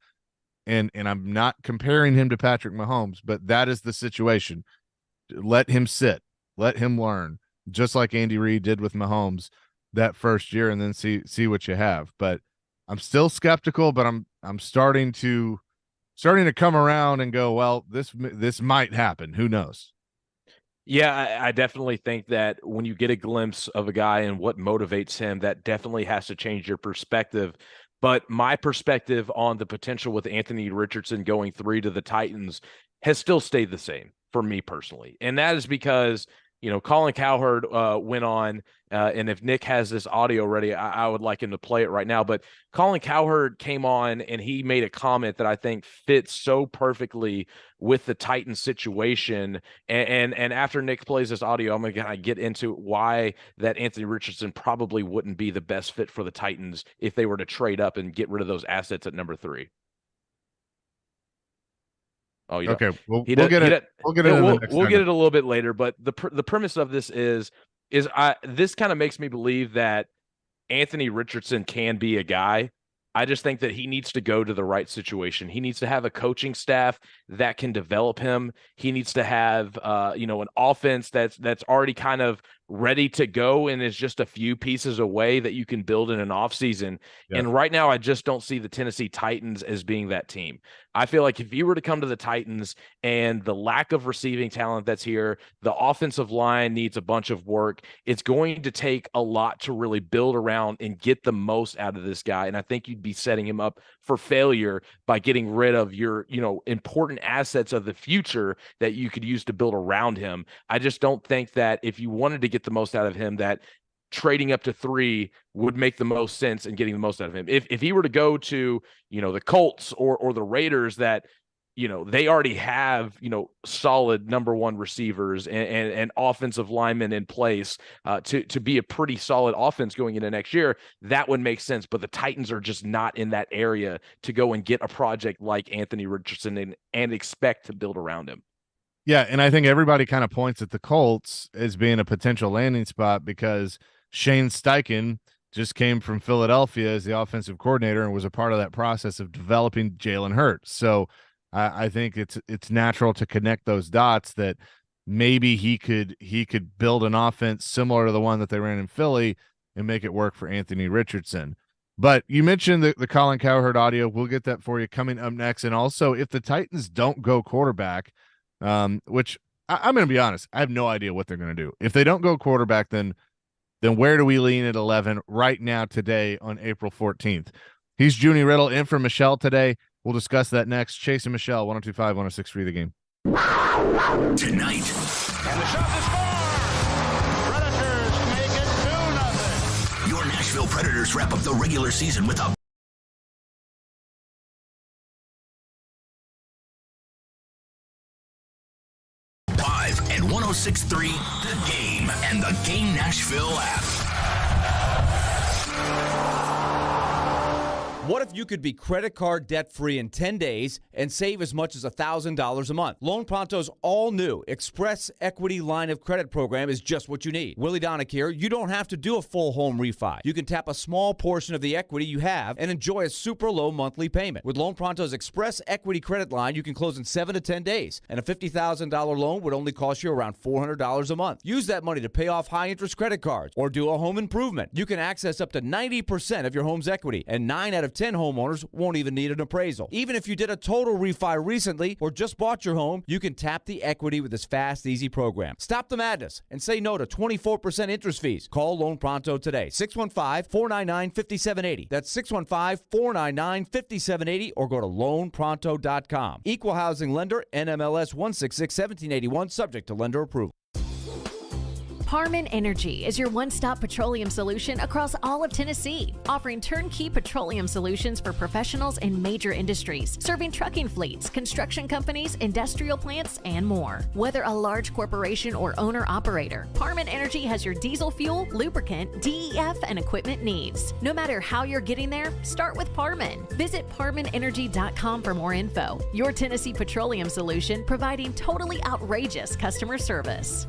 And I'm not comparing him to Patrick Mahomes, but that is the situation. Let him sit. Let him learn, just like Andy Reid did with Mahomes that first year, and then see what you have. But I'm still skeptical, but I'm starting to come around and go, well, this might happen. Who knows? Yeah, I definitely think that when you get a glimpse of a guy and what motivates him, that definitely has to change your perspective. But my perspective on the potential with Anthony Richardson going 3 to the Titans has still stayed the same for me personally. And that is because, Colin Cowherd went on, and if Nick has this audio ready, I would like him to play it right now. But Colin Cowherd came on, and he made a comment that I think fits so perfectly with the Titans situation. And after Nick plays this audio, I'm going to get into why that Anthony Richardson probably wouldn't be the best fit for the Titans if they were to trade up and get rid of those assets at number 3. Oh, okay. We'll get it a little bit later. But the premise of this is this kind of makes me believe that Anthony Richardson can be a guy. I just think that he needs to go to the right situation. He needs to have a coaching staff that can develop him. He needs to have an offense that's already kind of ready to go and is just a few pieces away that you can build in an offseason. Yeah. And right now, I just don't see the Tennessee Titans as being that team. I feel like if you were to come to the Titans and the lack of receiving talent that's here, the offensive line needs a bunch of work. It's going to take a lot to really build around and get the most out of this guy. And I think you'd be setting him up for failure by getting rid of your, important assets of the future that you could use to build around him. I just don't think that if you wanted to get the most out of him, that trading up to 3 would make the most sense in getting the most out of him. If he were to go to, the Colts or the Raiders, that, they already have, solid number 1 receivers and offensive linemen in place to be a pretty solid offense going into next year, that would make sense. But the Titans are just not in that area to go and get a project like Anthony Richardson and expect to build around him. Yeah, and I think everybody kind of points at the Colts as being a potential landing spot because Shane Steichen just came from Philadelphia as the offensive coordinator and was a part of that process of developing Jalen Hurts. So I think it's natural to connect those dots that maybe he could build an offense similar to the one that they ran in Philly and make it work for Anthony Richardson. But you mentioned the Colin Cowherd audio. We'll get that for you coming up next. And also, if the Titans don't go quarterback, which I'm going to be honest, I have no idea what they're going to do. If they don't go quarterback, then where do we lean at 11 right now today on April 14th? He's Junnie Riddle in for Michelle today. We'll discuss that next. Chase and Michelle, 102.5, 106.3 The Game. Tonight. And the shot is far. Predators make it 2-0. Your Nashville Predators wrap up the regular season with a and 106.3 The Game and the Game Nashville app. What if you could be credit card debt-free in 10 days and save as much as $1,000 a month? Loan Pronto's all-new Express Equity Line of Credit program is just what you need. Willy here. You don't have to do a full home refi. You can tap a small portion of the equity you have and enjoy a super low monthly payment. With Loan Pronto's Express Equity Credit Line, you can close in 7 to 10 days, and a $50,000 loan would only cost you around $400 a month. Use that money to pay off high-interest credit cards or do a home improvement. You can access up to 90% of your home's equity, and 9 out of 10 homeowners won't even need an appraisal. Even if you did a total refi recently or just bought your home, you can tap the equity with this fast, easy program. Stop the madness and say no to 24% interest fees. Call Loan Pronto today. 615-499-5780. That's 615-499-5780 or go to loanpronto.com. Equal housing lender, NMLS 166-1781, subject to lender approval. Parman Energy is your one-stop petroleum solution across all of Tennessee, offering turnkey petroleum solutions for professionals in major industries, serving trucking fleets, construction companies, industrial plants, and more. Whether a large corporation or owner-operator, Parman Energy has your diesel fuel, lubricant, DEF, and equipment needs. No matter how you're getting there, start with Parman. Visit ParmanEnergy.com for more info. Your Tennessee petroleum solution, providing totally outrageous customer service.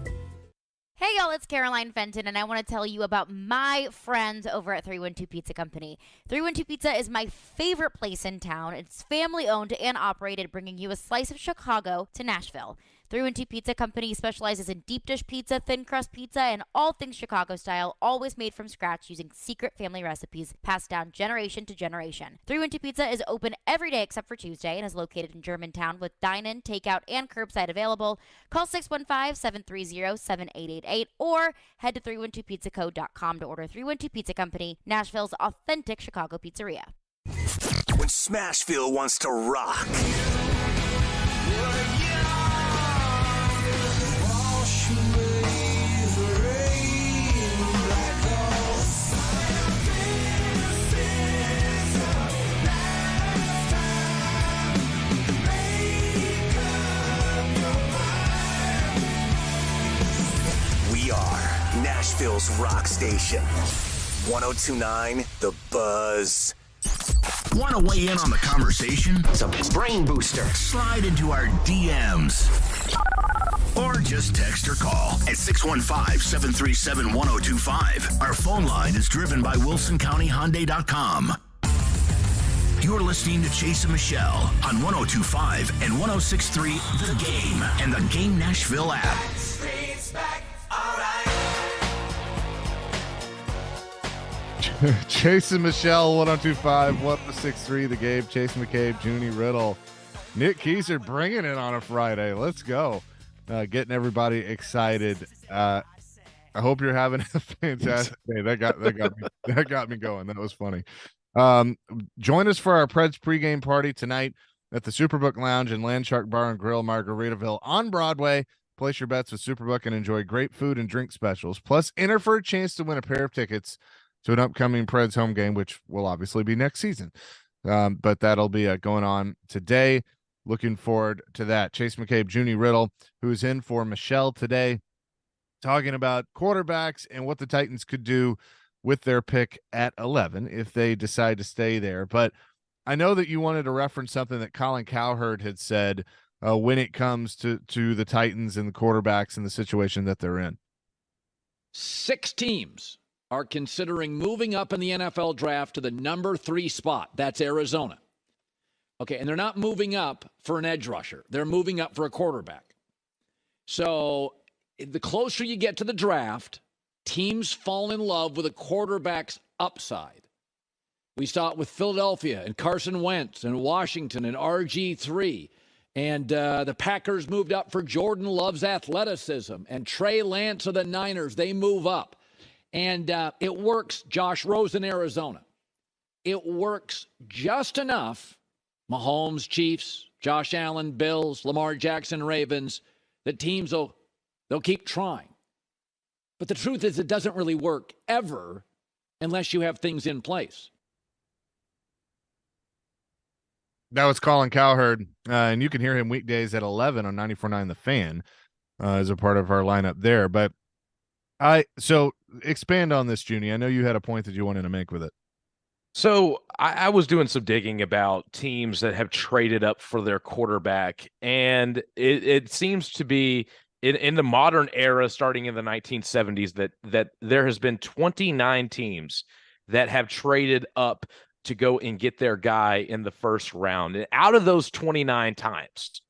Hey y'all, it's Caroline Fenton, and I want to tell you about my friends over at 312 Pizza Company. 312 Pizza is my favorite place in town. It's family owned and operated, bringing you a slice of Chicago to Nashville. 312 Pizza Company specializes in deep dish pizza, thin crust pizza, and all things Chicago style, always made from scratch using secret family recipes passed down generation to generation. 312 Pizza is open every day except for Tuesday and is located in Germantown with dine-in, takeout, and curbside available. Call 615-730-7888 or head to 312pizzaco.com to order. 312 Pizza Company, Nashville's authentic Chicago pizzeria. When Smashville wants to rock. We are Nashville's rock station. 102.9 The Buzz. Want to weigh in on the conversation? It's a brain booster. Slide into our DMs. Or just text or call at 615-737-1025. Our phone line is driven by WilsonCountyHyundai.com. You're listening to Chase and Michelle on 102.5 and 106.3 The Game and the Game Nashville app. Chase and Michelle, 102.5, 106.3 The Game. Chase McCabe, Junnie, Riddle, Nick Keyser bringing it on a Friday. Let's go. Getting everybody excited. I hope you're having a fantastic day. That got me going. That was funny. Join us for our Preds pregame party tonight at the Superbook Lounge and Landshark Bar and Grill, Margaritaville on Broadway. Place your bets with Superbook and enjoy great food and drink specials. Plus, enter for a chance to win a pair of tickets to an upcoming Preds home game, which will obviously be next season. But that'll be going on today. Looking forward to that. Chase McCabe, Junnie, Riddle, who's in for Michelle today, talking about quarterbacks and what the Titans could do with their pick at 11 if they decide to stay there. But I know that you wanted to reference something that Colin Cowherd had said when it comes to the Titans and the quarterbacks and the situation that they're in. 6 teams are considering moving up in the NFL draft to the number 3 spot. That's Arizona. Okay, and they're not moving up for an edge rusher. They're moving up for a quarterback. So the closer you get to the draft, teams fall in love with a quarterback's upside. We saw it with Philadelphia and Carson Wentz and Washington and RG3. And the Packers moved up for Jordan Love's athleticism. And Trey Lance of the Niners, they move up. And it works, Josh Rose in Arizona. It works just enough, Mahomes, Chiefs, Josh Allen, Bills, Lamar Jackson, Ravens, that teams they'll keep trying. But the truth is it doesn't really work ever unless you have things in place. That was Colin Cowherd, and you can hear him weekdays at 11 on 94.9 The Fan as a part of our lineup there. But so expand on this, Junnie. I know you had a point that you wanted to make with it. So I was doing some digging about teams that have traded up for their quarterback, and it seems to be in the modern era, starting in the 1970s, that there has been 29 teams that have traded up to go and get their guy in the first round. And out of those 29 times,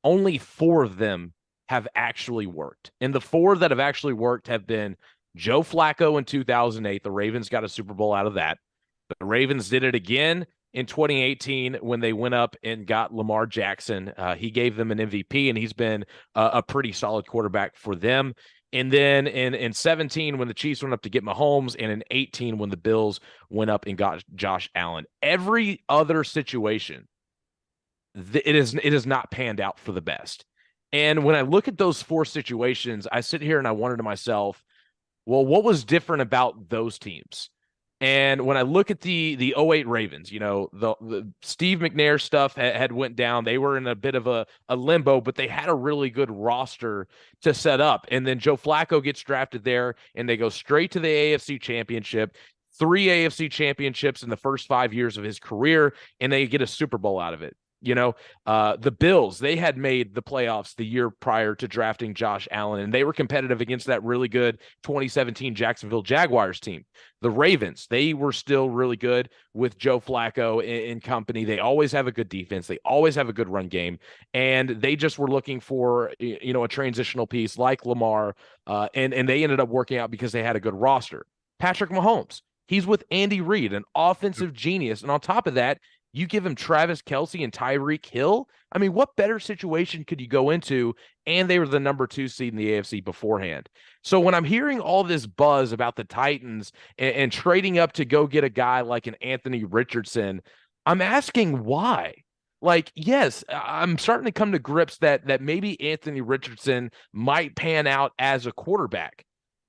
only 4 of them have actually worked. And the 4 that have actually worked have been Joe Flacco in 2008. The Ravens got a Super Bowl out of that. The Ravens did it again in 2018 when they went up and got Lamar Jackson. He gave them an MVP, and he's been a pretty solid quarterback for them. And then in 17, when the Chiefs went up to get Mahomes, and in 18, when the Bills went up and got Josh Allen. Every other situation, it is not panned out for the best. And when I look at those 4 situations, I sit here and I wonder to myself, well, what was different about those teams? And when I look at the 08 Ravens, the Steve McNair stuff had went down. They were in a bit of a limbo, but they had a really good roster to set up. And then Joe Flacco gets drafted there, and they go straight to the AFC Championship, 3 AFC championships in the first 5 years of his career, and they get a Super Bowl out of it. The Bills, they had made the playoffs the year prior to drafting Josh Allen, and they were competitive against that really good 2017 Jacksonville Jaguars team. The Ravens, they were still really good with Joe Flacco and company. They always have a good defense. They always have a good run game, and they just were looking for, a transitional piece like Lamar, and they ended up working out because they had a good roster. Patrick Mahomes, he's with Andy Reid, an offensive genius, and on top of that, you give him Travis Kelce and Tyreek Hill. I mean, what better situation could you go into? And they were the number 2 seed in the AFC beforehand. So when I'm hearing all this buzz about the Titans and trading up to go get a guy like an Anthony Richardson, I'm asking why. Like, yes, I'm starting to come to grips that maybe Anthony Richardson might pan out as a quarterback.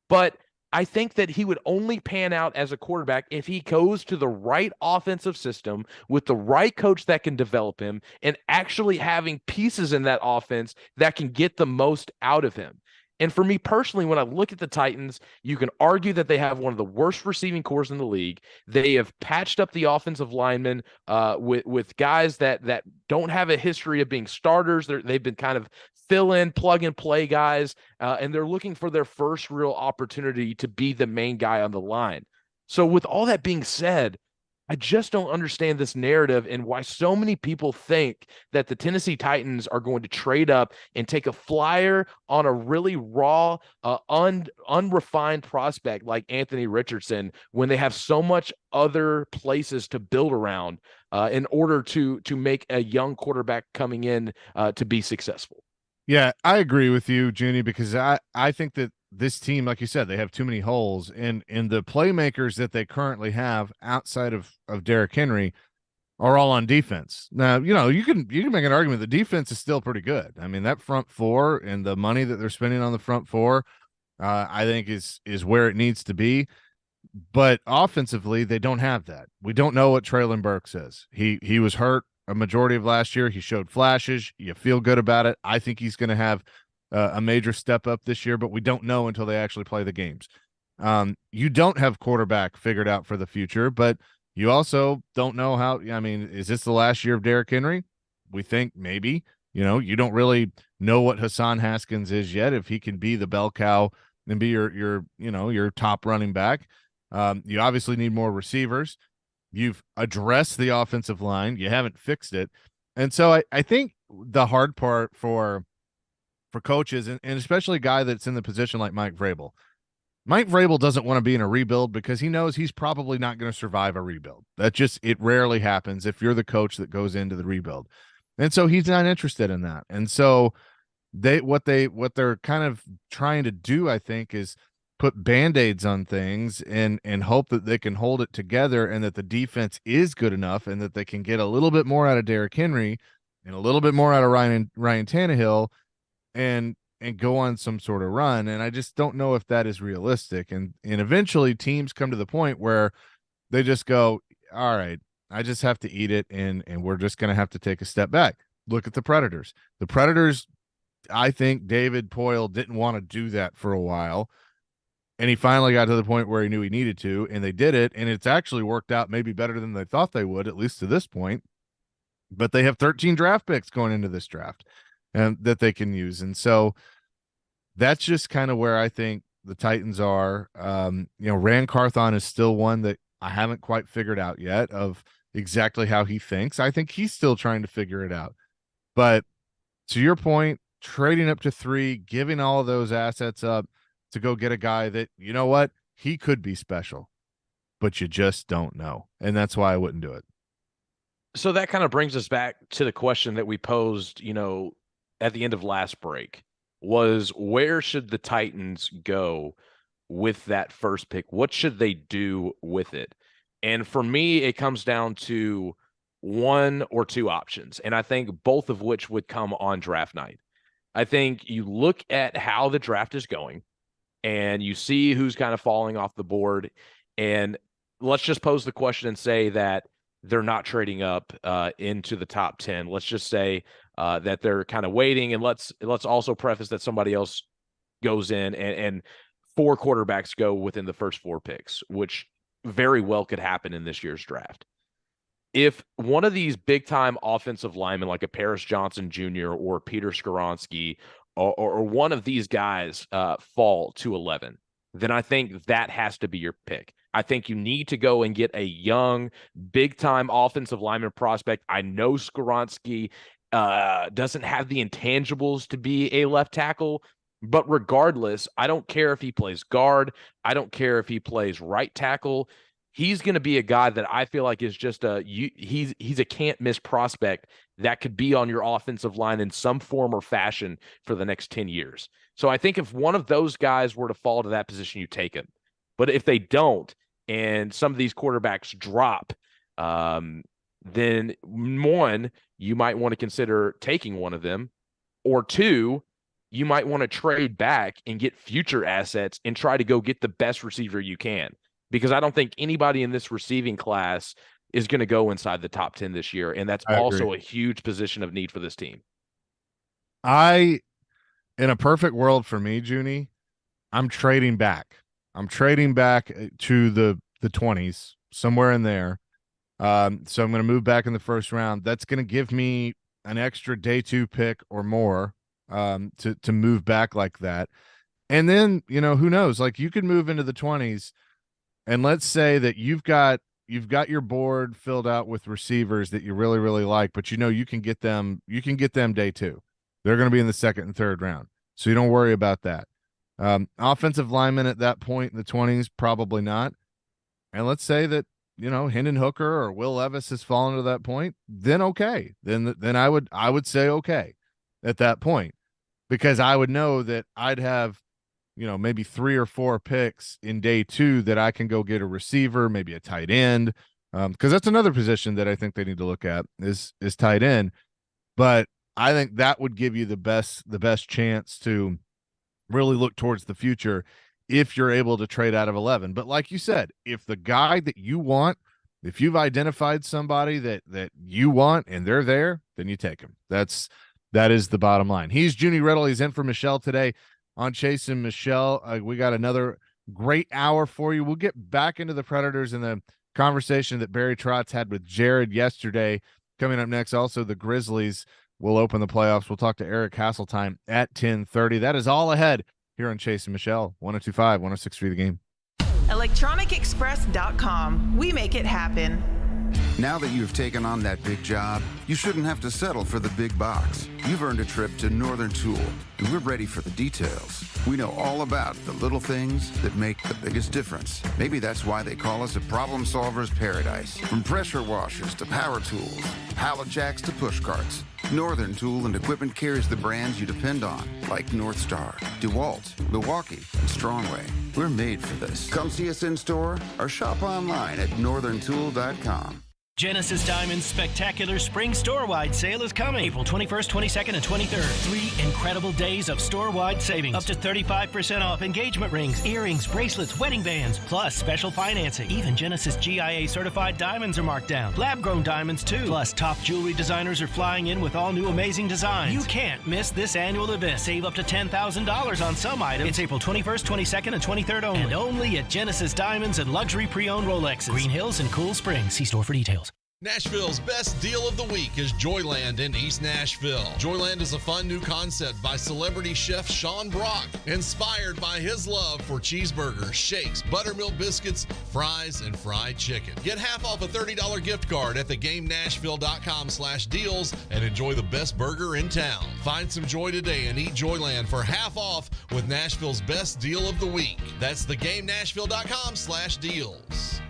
But I think that he would only pan out as a quarterback if he goes to the right offensive system with the right coach that can develop him and actually having pieces in that offense that can get the most out of him. And for me personally, when I look at the Titans, you can argue that they have one of the worst receiving corps in the league. They have patched up the offensive linemen with guys that don't have a history of being starters. They've been kind of fill-in, plug-and-play guys, and they're looking for their first real opportunity to be the main guy on the line. So with all that being said, I just don't understand this narrative and why so many people think that the Tennessee Titans are going to trade up and take a flyer on a really raw, unrefined prospect like Anthony Richardson when they have so much other places to build around in order to make a young quarterback coming in to be successful. Yeah, I agree with you, Junnie, because I think that this team, like you said, they have too many holes, and the playmakers that they currently have outside of Derrick Henry are all on defense. Now, you can make an argument the defense is still pretty good. I mean, that front four and the money that they're spending on the front four, I think is where it needs to be. But offensively, they don't have that. We don't know what Treylon Burks is. He was hurt a majority of last year. He showed flashes. You feel good about it. I think he's going to have a major step up this year, but we don't know until they actually play the games. You don't have quarterback figured out for the future, but you also don't know how. I mean, is this the last year of Derrick Henry? We think maybe. You don't really know what Hassan Haskins is yet, if he can be the bell cow and be your top running back. You obviously need more receivers. You've addressed the offensive line. You haven't fixed it. And so I think the hard part for coaches, and especially a guy that's in the position like Mike Vrabel. Mike Vrabel doesn't want to be in a rebuild because he knows he's probably not going to survive a rebuild. It rarely happens if you're the coach that goes into the rebuild. And so he's not interested in that. And so what they're kind of trying to do, I think, is put Band-Aids on things and hope that they can hold it together and that the defense is good enough and that they can get a little bit more out of Derrick Henry and a little bit more out of Ryan Tannehill and go on some sort of run. And I just don't know if that is realistic. And eventually teams come to the point where they just go, all right, I just have to eat it. And we're just going to have to take a step back. Look at the Predators. The Predators, I think David Poile didn't want to do that for a while. And he finally got to the point where he knew he needed to, and they did it. And it's actually worked out maybe better than they thought they would, at least to this point. But they have 13 draft picks going into this draft and that they can use. And so that's just kind of where I think the Titans are. Rand Carthon is still one that I haven't quite figured out yet of exactly how he thinks. I think he's still trying to figure it out. But to your point, trading up to 3, giving all of those assets up to go get a guy that, you know what, he could be special, but you just don't know. And that's why I wouldn't do it. So that kind of brings us back to the question that we posed, at the end of last break, was where should the Titans go with that first pick? What should they do with it? And for me, it comes down to 1 or 2 options, and I think both of which would come on draft night. I think you look at how the draft is going and you see who's kind of falling off the board. And let's just pose the question and say that they're not trading up into the top 10. Let's just say that they're kind of waiting. And let's also preface that somebody else goes in and 4 quarterbacks go within the first 4 picks, which very well could happen in this year's draft. If one of these big-time offensive linemen like a Paris Johnson Jr. or Peter Skoronski or one of these guys fall to 11, then I think that has to be your pick. I think you need to go and get a young, big-time offensive lineman prospect. I know Skoronski doesn't have the intangibles to be a left tackle, but regardless, I don't care if he plays guard. I don't care if he plays right tackle. He's going to be a guy that I feel like is just he's a can't miss prospect that could be on your offensive line in some form or fashion for the next 10 years. So I think if one of those guys were to fall to that position, you take him. But if they don't, and some of these quarterbacks drop, then 1, you might want to consider taking one of them, or 2, you might want to trade back and get future assets and try to go get the best receiver you can. Because I don't think anybody in this receiving class is going to go inside the top 10 this year. And that's also a huge position of need for this team. In a perfect world for me, Junnie, I'm trading back. I'm trading back to the 20s, somewhere in there. So I'm going to move back in the first round. That's going to give me an extra day 2 pick or more to move back like that. And then, who knows? Like, you could move into the 20s. And let's say that you've got your board filled out with receivers that you really, really like, but you can get them day 2. They're going to be in the 2nd and 3rd round. So you don't worry about that. Offensive linemen at that point in the 20s, probably not. And let's say that, Hendon Hooker or Will Levis has fallen to that point, then okay. Then I would say okay at that point, because I would know that I'd have maybe 3 or 4 picks in day 2 that I can go get a receiver, maybe a tight end. Because that's another position that I think they need to look at is tight end. But I think that would give you the best chance to really look towards the future if you're able to trade out of 11. But like you said, if the guy that you want, if you've identified somebody that you want and they're there, then you take him. That is the bottom line. He's Junnie Riddle. He's in for Michelle today on Chase and Michelle. We got another great hour for you. We'll get back into the Predators and the conversation that Barry Trotz had with Jared yesterday. Coming up next, also the Grizzlies will open the playoffs. We'll talk to Eric Hasseltine at 10:30. That is all ahead here on Chase and Michelle, 102.5, 106.3 The Game. ElectronicExpress.com. We make it happen. Now that you've taken on that big job, you shouldn't have to settle for the big box. You've earned a trip to Northern Tool, and we're ready for the details. We know all about the little things that make the biggest difference. Maybe that's why they call us a problem solver's paradise. From pressure washers to power tools, pallet jacks to push carts, Northern Tool and Equipment carries the brands you depend on, like North Star, DeWalt, Milwaukee, and Strongway. We're made for this. Come see us in store or shop online at northerntool.com. Genesis Diamond's spectacular spring store-wide sale is coming. April 21st, 22nd, and 23rd. 3 incredible days of store-wide savings. Up to 35% off engagement rings, earrings, bracelets, wedding bands, plus special financing. Even Genesis GIA certified diamonds are marked down. Lab-grown diamonds, too. Plus, top jewelry designers are flying in with all new amazing designs. You can't miss this annual event. Save up to $10,000 on some items. It's April 21st, 22nd, and 23rd only. And only at Genesis Diamonds and luxury pre-owned Rolexes. Green Hills and Cool Springs. See store for details. Nashville's best deal of the week is Joyland in East Nashville. Joyland is a fun new concept by celebrity chef Sean Brock, inspired by his love for cheeseburgers, shakes, buttermilk biscuits, fries, and fried chicken. Get half off a $30 gift card at thegamenashville.com/deals and enjoy the best burger in town. Find some joy today and eat Joyland for half off with Nashville's best deal of the week. That's thegamenashville.com/deals.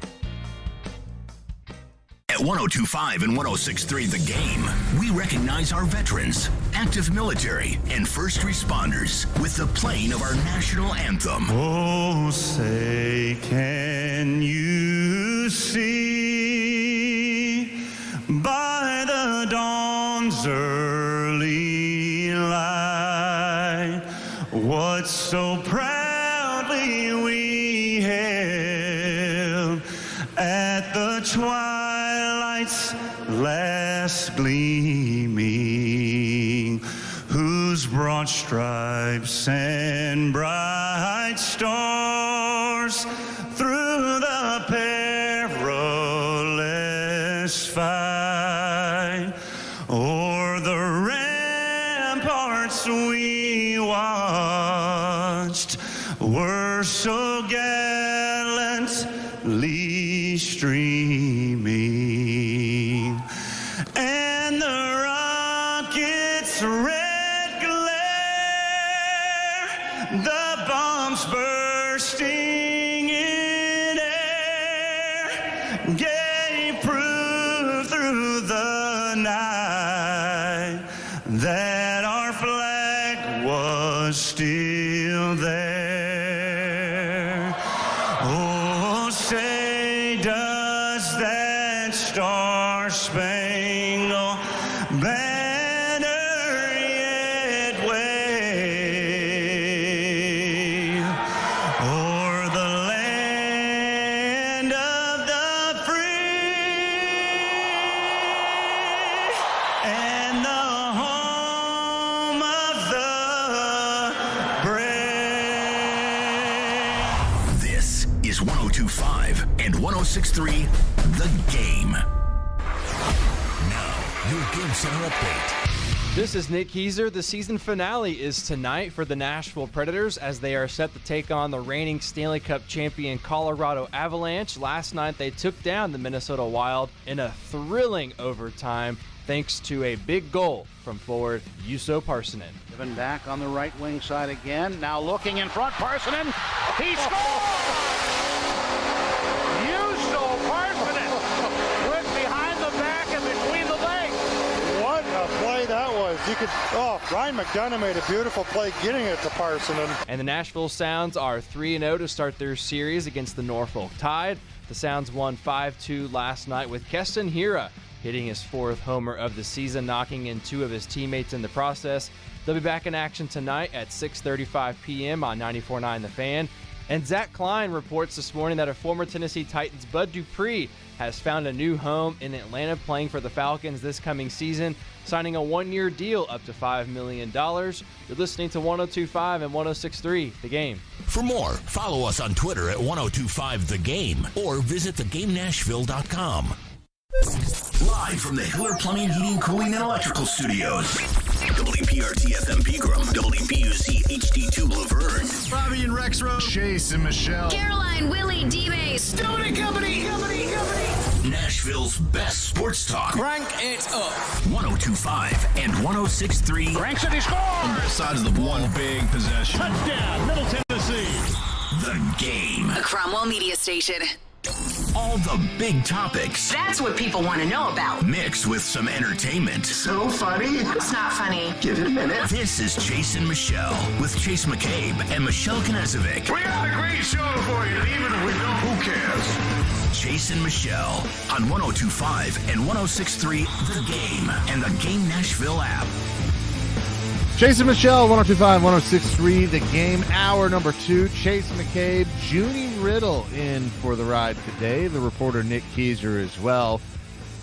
At 102.5 and 106.3 The Game, we recognize our veterans, active military, and first responders with the playing of our national anthem. Oh, say, can you see by the dawn's early light what so proudly we hailed at the twilight's last gleaming, whose broad stripes and bright stars through the perilous fight o'er the ramparts we watched were so gallantly streaming, and the rocket's red glare, the bombs bursting in air, gave proof through the night that our flag was still there. Oh, say does that star-spangled banner yet wave o'er the land of the free and the home of the brave? This is 102.5 and 106.3 The Game. Now, your Game Center update. This is Nick Keyser. The season finale is tonight for the Nashville Predators as they are set to take on the reigning Stanley Cup champion Colorado Avalanche. Last night they took down the Minnesota Wild in a thrilling overtime thanks to a big goal from forward Juuso Parssinen. Given back on the right wing side again. Now looking in front, Parssinen. He scores! Juuso Parssinen went behind the back and between the legs. What a play that was. Ryan McDonough made a beautiful play getting it to Parssinen. And the Nashville Sounds are 3-0 to start their series against the Norfolk Tide. The Sounds won 5-2 last night with Keston Hiura hitting his 4th homer of the season, knocking in 2 of his teammates in the process. They'll be back in action tonight at 6:35 p.m. on 94.9 The Fan. And Zach Klein reports this morning that a former Tennessee Titans Bud Dupree has found a new home in Atlanta playing for the Falcons this coming season, signing a 1-year deal up to $5 million. You're listening to 102.5 and 106.3 The Game. For more, follow us on Twitter at 102.5 The Game or visit thegamenashville.com. Live from the Hiller Plumbing, Heating, Cooling, and Electrical Studios. WPRT FM Pegram, WPUC HD2 Laverne. Robby and Rex Road. Chase and Michelle. Caroline, Willy, D-Mase. Stoney Company. Nashville's best sports talk. Crank it up. 102.5 and 106.3. Cranks it, he scores! On both sides of the one big possession. Touchdown, Middle Tennessee. The Game. A Cromwell media station. All the big topics. That's what people want to know about. Mixed with some entertainment. So funny. It's not funny. Give it a minute. This is Chase and Michelle with Chase McCabe and Michelle Knezovic. We got a great show for you, and even if we don't, who cares? Chase and Michelle on 102.5 and 106.3 The Game and the Game Nashville app. Chase and Michelle, 102.5, 106.3 The Game, hour number 2. Chase McCabe, Junnie Riddle in for the ride today. The reporter Nick Keyser as well.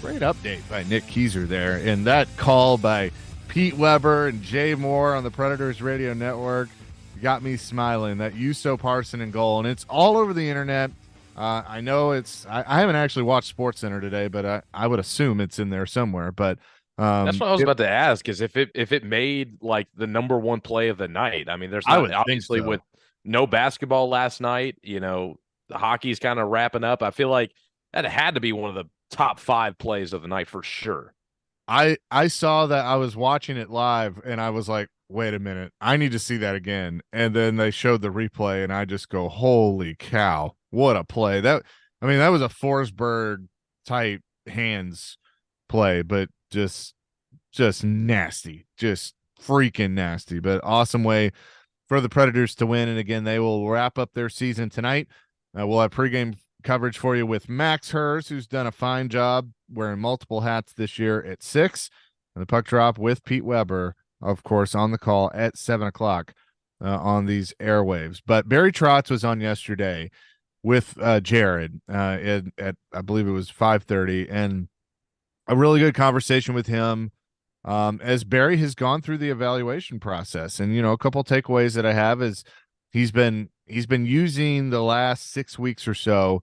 Great update by Nick Keyser there. And that call by Pete Weber and Jay Moore on the Predators Radio Network got me smiling. That Juuso Parssinen goal, and it's all over the internet. I know it's I haven't actually watched SportsCenter today, but I would assume it's in there somewhere. But that's what I was about to ask, is if it made like the number 1 play of the night. I mean, there's not, obviously with no basketball last night, the hockey's kind of wrapping up. I feel like that had to be one of the top 5 plays of the night for sure. I saw that. I was watching it live and I was like, wait a minute, I need to see that again. And then they showed the replay and I just go, holy cow, what a play. That was a Forsberg type hands play, but just nasty, just freaking nasty, but awesome way for the Predators to win. And again, they will wrap up their season tonight. We'll have pregame coverage for you with Max Hers, who's done a fine job wearing multiple hats this year at 6, and the puck drop with Pete Weber, of course, on the call at 7 o'clock on these airwaves. But Barry Trotz was on yesterday with Jared at I believe it was 5:30, and a really good conversation with him as Barry has gone through the evaluation process. And a couple takeaways that I have is he's been using the last 6 weeks or so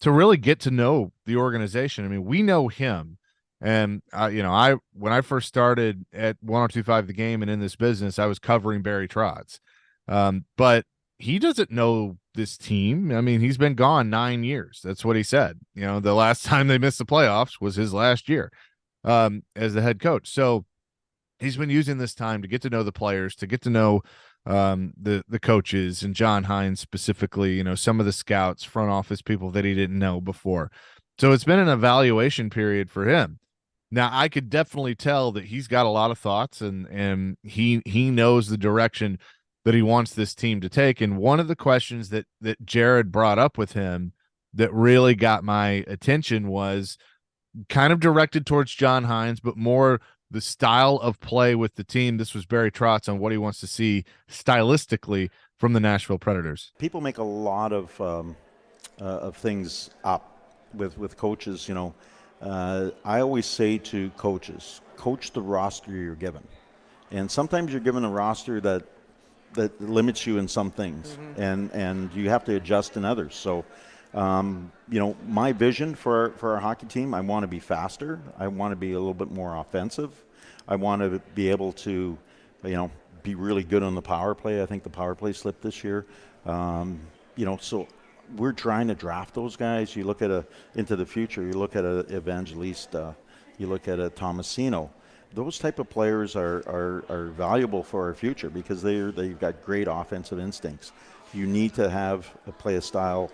to really get to know the organization. I mean, we know him. And when I first started at 102.5 The Game and in this business, I was covering Barry Trotz. But he doesn't know this team. I mean, he's been gone 9 years. That's what he said. The last time they missed the playoffs was his last year as the head coach. So he's been using this time to get to know the players, to get to know the coaches, and John Hines specifically, some of the scouts, front office people that he didn't know before. So it's been an evaluation period for him. Now, I could definitely tell that he's got a lot of thoughts, and he knows the direction that he wants this team to take. And one of the questions that Jared brought up with him that really got my attention was kind of directed towards John Hines, but more the style of play with the team. This was Barry Trotz on what he wants to see stylistically from the Nashville Predators. People make a lot of things up with coaches. I always say to coaches, coach the roster you're given. And sometimes you're given a roster that limits you in some things, and you have to adjust in others. So, my vision for our hockey team, I want to be faster. I want to be a little bit more offensive. I want to be able to, be really good on the power play. I think the power play slipped this year. So we're trying to draft those guys. You look at into the future. You look at a Evangelista. You look at a Tomasino. Those type of players are valuable for our future because they've got great offensive instincts. You need to play a style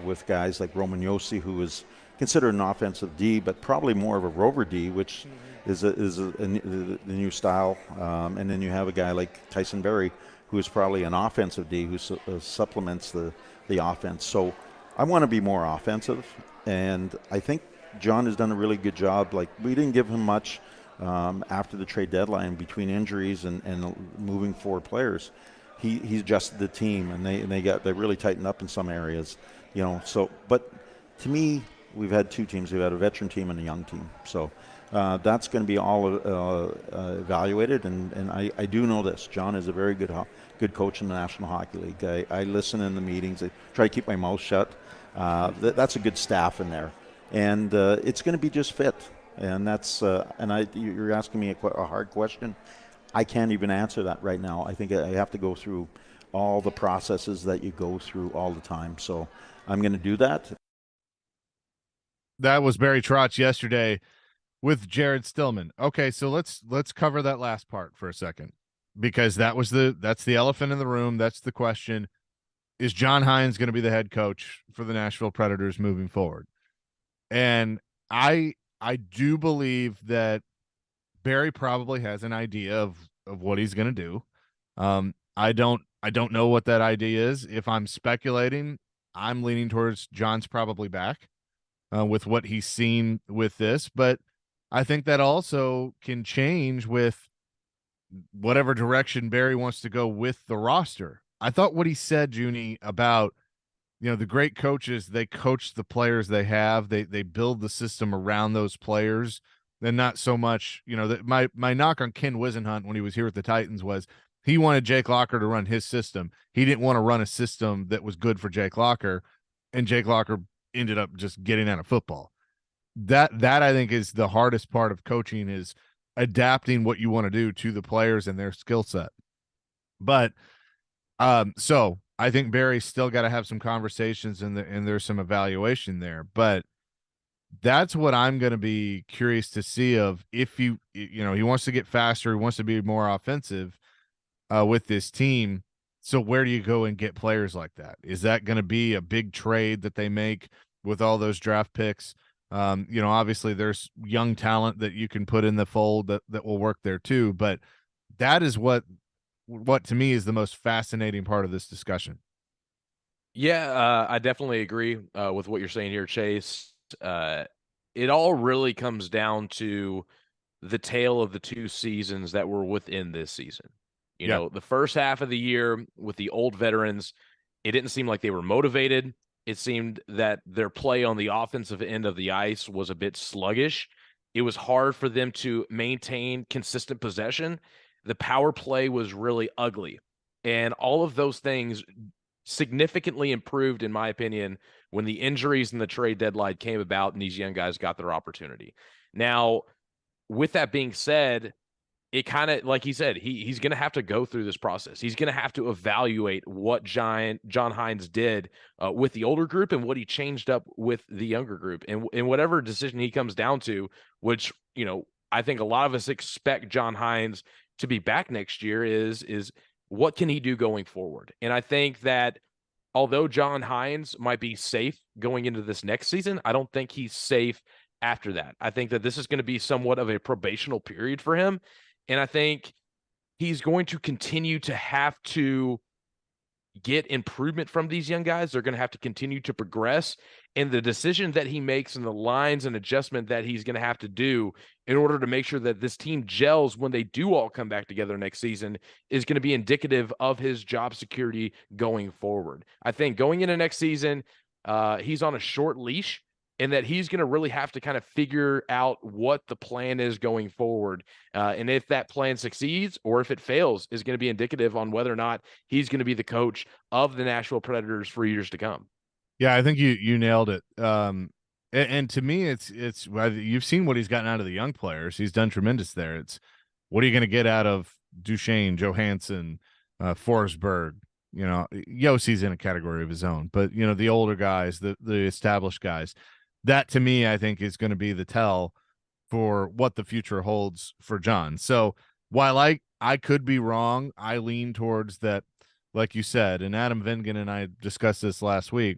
with guys like Roman Josi, who is considered an offensive D, but probably more of a rover D, which is the new style. And then you have a guy like Tyson Berry, who is probably an offensive D, who supplements the offense. So I want to be more offensive, and I think John has done a really good job. Like, we didn't give him much after the trade deadline between injuries and moving forward players. He's adjusted the team, and they really tightened up in some areas, So, but to me, we've had two teams. We've had a veteran team and a young team. So that's going to be all evaluated. And I do know this: John is a very good coach in the National Hockey League. I listen in the meetings. I try to keep my mouth shut. That's a good staff in there, and it's going to be just fit. And that's you're asking me a hard question. I can't even answer that right now. I think I have to go through all the processes that you go through all the time. So I'm going to do that. That was Barry Trotz yesterday with Jared Stillman. Okay, so let's cover that last part for a second, because that's the elephant in the room. That's the question. Is John Hines going to be the head coach for the Nashville Predators moving forward? And I do believe that Barry probably has an idea of what he's going to do. I don't know what that idea is. If I'm speculating, I'm leaning towards John's probably back with what he's seen with this. But I think that also can change with whatever direction Barry wants to go with the roster. I thought what he said, Junnie, about the great coaches, they coach the players they have. They build the system around those players. And not so much, my knock on Ken Wisenhunt when he was here with the Titans was he wanted Jake Locker to run his system. He didn't want to run a system that was good for Jake Locker, and Jake Locker ended up just getting out of football. That I think is the hardest part of coaching, is adapting what you want to do to the players and their skill set. But so I think Barry's still got to have some conversations, and there's some evaluation there. But that's what I'm going to be curious to see of, if he wants to get faster, he wants to be more offensive with this team. So where do you go and get players like that? Is that going to be a big trade that they make with all those draft picks? Obviously there's young talent that you can put in the fold that will work there too. But that is what to me is the most fascinating part of this discussion. Yeah, I definitely agree with what you're saying here, Chase. It all really comes down to the tale of the two seasons that were within this season. You know, the first half of the year with the old veterans, it didn't seem like they were motivated. It seemed that their play on the offensive end of the ice was a bit sluggish. It was hard for them to maintain consistent possession. The power play was really ugly. And all of those things significantly improved, in my opinion, when the injuries and the trade deadline came about and these young guys got their opportunity. Now, with that being said, it kind of, like he said, he's going to have to go through this process. He's going to have to evaluate what John Hines did with the older group and what he changed up with the younger group. And whatever decision he comes down to, which, you know, I think a lot of us expect John Hines to be back next year, is what can he do going forward? And I think that although John Hines might be safe going into this next season, I don't think he's safe after that. I think that this is going to be somewhat of a probational period for him. And I think he's going to continue to have to get improvement from these young guys. They're going to have to continue to progress. And the decision that he makes and the lines and adjustment that he's going to have to do in order to make sure that this team gels when they do all come back together next season is going to be indicative of his job security going forward. I think going into next season, he's on a short leash, and that he's going to really have to kind of figure out what the plan is going forward. And if that plan succeeds or if it fails is going to be indicative on whether or not he's going to be the coach of the Nashville Predators for years to come. Yeah, I think you nailed it. And to me, it's you've seen what he's gotten out of the young players. He's done tremendous there. It's what are you going to get out of Duchesne, Johansson, Forsberg? You know, Yossi's in a category of his own, but you know, the older guys, the established guys. That to me, I think, is going to be the tell for what the future holds for John. So while I could be wrong, I lean towards that, like you said, and Adam Vingan and I discussed this last week,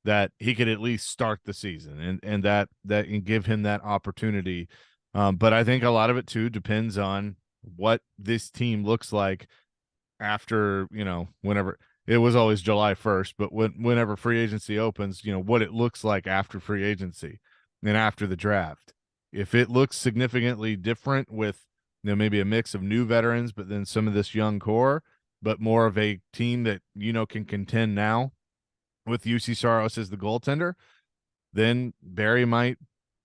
that he could at least start the season and that and give him that opportunity. But I think a lot of it too depends on what this team looks like after, you know, whenever. It was always July 1st, but whenever free agency opens, you know, what it looks like after free agency and after the draft. If it looks significantly different with, you know, maybe a mix of new veterans, but then some of this young core, but more of a team that, you know, can contend now with UC Saros as the goaltender, then Barry might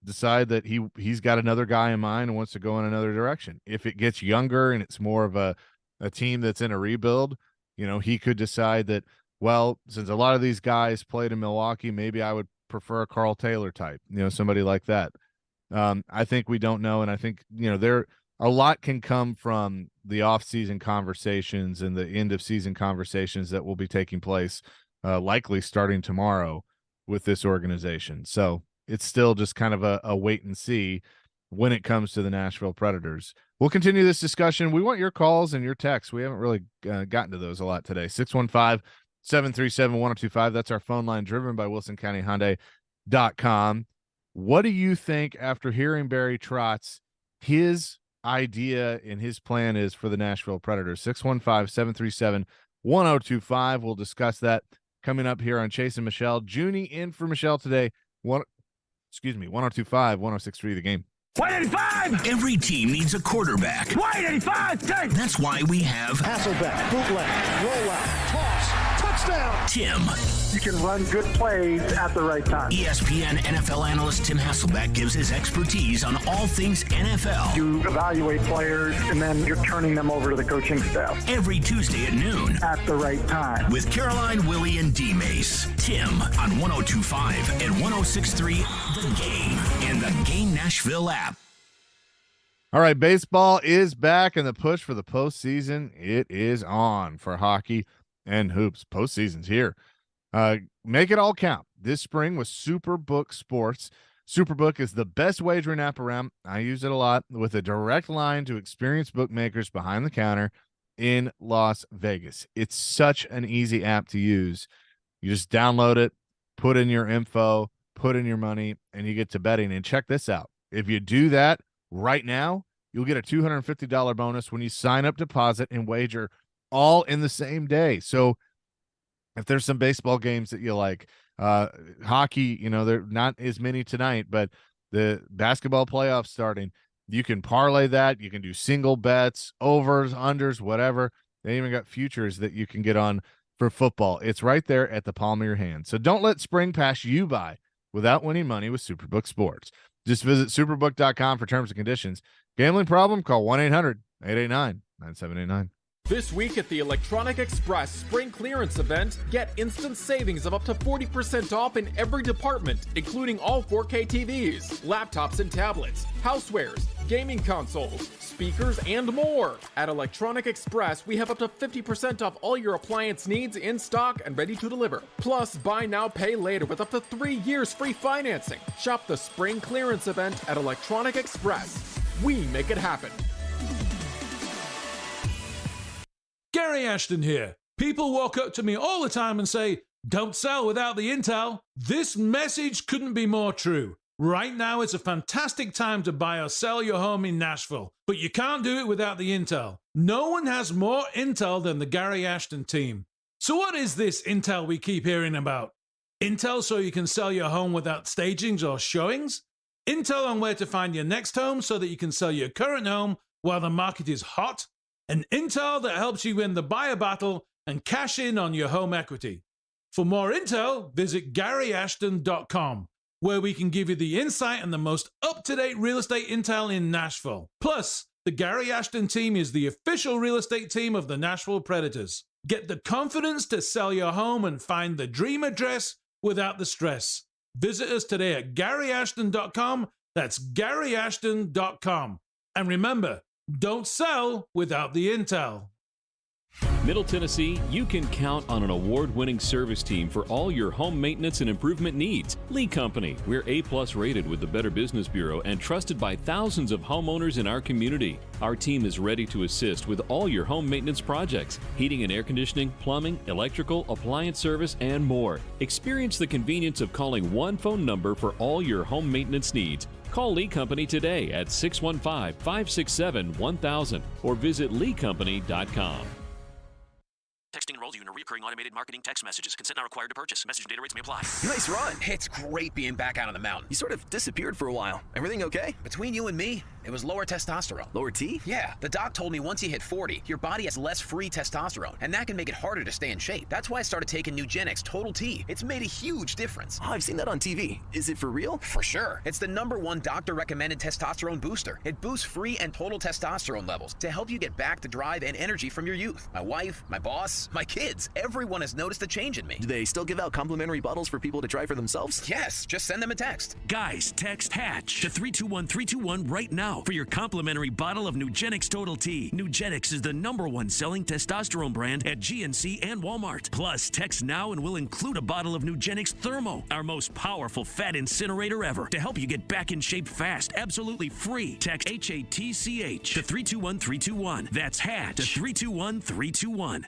decide that he's got another guy in mind and wants to go in another direction. If it gets younger and it's more of a team that's in a rebuild, you know, he could decide that, well, since a lot of these guys played in Milwaukee, maybe I would prefer a Carl Taylor type, you know, somebody like that. I think we don't know. And I think, you know, a lot can come from the off-season conversations and the end-of-season conversations that will be taking place likely starting tomorrow with this organization. So it's still just kind of a wait and see when it comes to the Nashville Predators. We'll continue this discussion. We want your calls and your texts. We haven't really gotten to those a lot today. 615-737-1025. That's our phone line, driven by WilsonCountyHyundai.com. What do you think, after hearing Barry Trotz, his idea and his plan is for the Nashville Predators? 615-737-1025. We'll discuss that coming up here on Chase and Michelle. Junnie in for Michelle today. 1025, 1063 The Game. 185! Every team needs a quarterback. 185! That's why we have Hasselbeck, bootleg, rollout, toss, touchdown! Tim. You can run good plays at the right time. ESPN NFL analyst Tim Hasselbeck gives his expertise on all things NFL. You evaluate players, and then you're turning them over to the coaching staff. Every Tuesday at noon. At the right time. With Caroline, Willy, and D-Mase. Tim on 1025 and 1063 The Game and the Game Nashville app. All right, baseball is back, and the push for the postseason, it is on for hockey and hoops. Postseason's here. Make it all count this spring with Superbook Sports. Superbook is the best wagering app around. I use it a lot, with a direct line to experienced bookmakers behind the counter in Las Vegas. It's such an easy app to use. You just download it, put in your info, put in your money, and you get to betting. And check this out. If you do that right now, you'll get a $250 bonus when you sign up, deposit, and wager all in the same day. So if there's some baseball games that you like, hockey, you know, there are not as many tonight, but the basketball playoffs starting, you can parlay that. You can do single bets, overs, unders, whatever. They even got futures that you can get on for football. It's right there at the palm of your hand. So don't let spring pass you by without winning money with Superbook Sports. Just visit superbook.com for terms and conditions. Gambling problem? Call 1-800-889-9789. This week at the Electronic Express Spring Clearance Event, get instant savings of up to 40% off in every department, including all 4K TVs, laptops and tablets, housewares, gaming consoles, speakers, and more. At Electronic Express, we have up to 50% off all your appliance needs in stock and ready to deliver. Plus, buy now, pay later with up to 3 years free financing. Shop the Spring Clearance Event at Electronic Express. We make it happen. Gary Ashton here. People walk up to me all the time and say, don't sell without the intel. This message couldn't be more true. Right now is a fantastic time to buy or sell your home in Nashville, but you can't do it without the intel. No one has more intel than the Gary Ashton team. So what is this intel we keep hearing about? Intel so you can sell your home without stagings or showings? Intel on where to find your next home so that you can sell your current home while the market is hot? An intel that helps you win the buyer battle and cash in on your home equity. For more intel, visit GaryAshton.com, where we can give you the insight and the most up-to-date real estate intel in Nashville. Plus, the Gary Ashton team is the official real estate team of the Nashville Predators. Get the confidence to sell your home and find the dream address without the stress. Visit us today at GaryAshton.com. That's GaryAshton.com. And remember, don't sell without the intel. Middle Tennessee, you can count on an award-winning service team for all your home maintenance and improvement needs. Lee Company, we're A+ rated with the Better Business Bureau and trusted by thousands of homeowners in our community. Our team is ready to assist with all your home maintenance projects, heating and air conditioning, plumbing, electrical, appliance service, and more. Experience the convenience of calling one phone number for all your home maintenance needs. Call Lee Company today at 615-567-1000 or visit leecompany.com. Texting enrolls you in a recurring automated marketing text messages. Consent not required to purchase. Message and data rates may apply. Nice run. It's great being back out on the mountain. You sort of disappeared for a while. Everything okay? Between you and me, it was lower testosterone. Lower T? Yeah. The doc told me once you hit 40, your body has less free testosterone, and that can make it harder to stay in shape. That's why I started taking Nugenix Total T. It's made a huge difference. Oh, I've seen that on TV. Is it for real? For sure. It's the #1 doctor-recommended testosterone booster. It boosts free and total testosterone levels to help you get back the drive and energy from your youth. My wife, my boss, my kids, everyone has noticed a change in me. Do they still give out complimentary bottles for people to try for themselves? Yes, just send them a text. Guys, text HATCH to 321-321 right now for your complimentary bottle of Nugenix Total T. Nugenix is the #1 selling testosterone brand at GNC and Walmart. Plus, text now and we'll include a bottle of Nugenix Thermo, our most powerful fat incinerator ever, to help you get back in shape fast, absolutely free. Text HATCH to 321-321. That's HATCH to 321-321.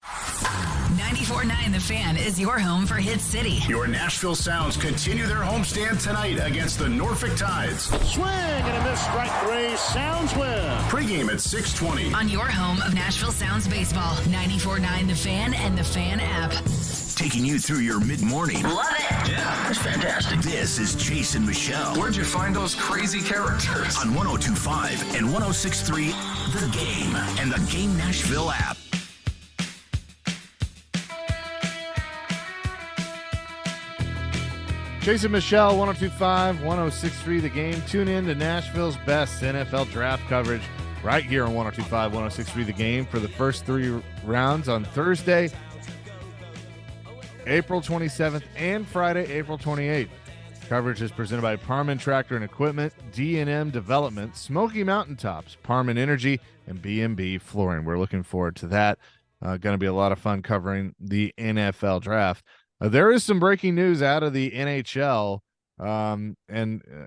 94.9 The Fan is your home for Hit City. Your Nashville Sounds continue their homestand tonight against the Norfolk Tides. Swing and a miss. Strike 3. Sounds win. Pre-game at 6:20. On your home of Nashville Sounds baseball. 94.9 The Fan and the Fan app. Taking you through your mid-morning. Love it. Yeah, that's fantastic. This is Chase and Michelle. Where'd you find those crazy characters? On 102.5 and 106.3 The Game and the Game Nashville app. Jason Michelle, 102.5, 106.3 The Game. Tune in to Nashville's best NFL draft coverage right here on 102.5, 106.3 The Game for the first 3 rounds on Thursday, April 27th, and Friday, April 28th. Coverage is presented by Parman Tractor and Equipment, D&M Development, Smoky Mountaintops, Parman Energy, and B&B Flooring. We're looking forward to that. Going to be a lot of fun covering the NFL draft. There is some breaking news out of the NHL, and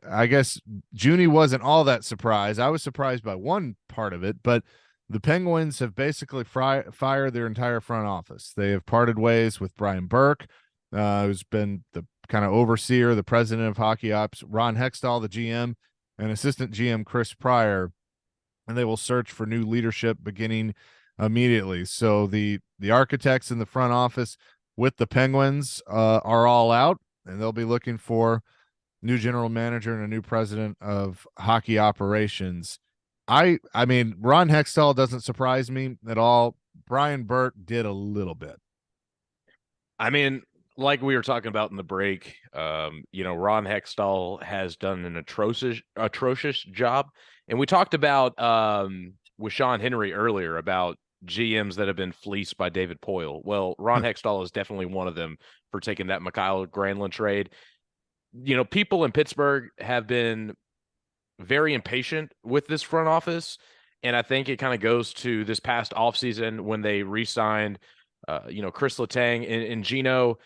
I guess Junnie wasn't all that surprised. I was surprised by one part of it, but the Penguins have basically fired their entire front office. They have parted ways with Brian Burke, who's been the kind of overseer, the president of hockey ops, Ron Hextall, the GM, and assistant GM Chris Pryor, and they will search for new leadership beginning immediately. So the architects in the front office with the Penguins are all out, and they'll be looking for new general manager and a new president of hockey operations. I mean, Ron Hextall doesn't surprise me at all. Brian Burke did a little bit. I mean, like we were talking about in the break, Ron Hextall has done an atrocious job. And we talked about with Sean Henry earlier about GMs that have been fleeced by David Poyle. Well, Ron Hextall is definitely one of them for taking that Mikhail Granlund trade. People in Pittsburgh have been very impatient with this front office. And I think it kind of goes to this past offseason when they re-signed, Chris Letang and Gino.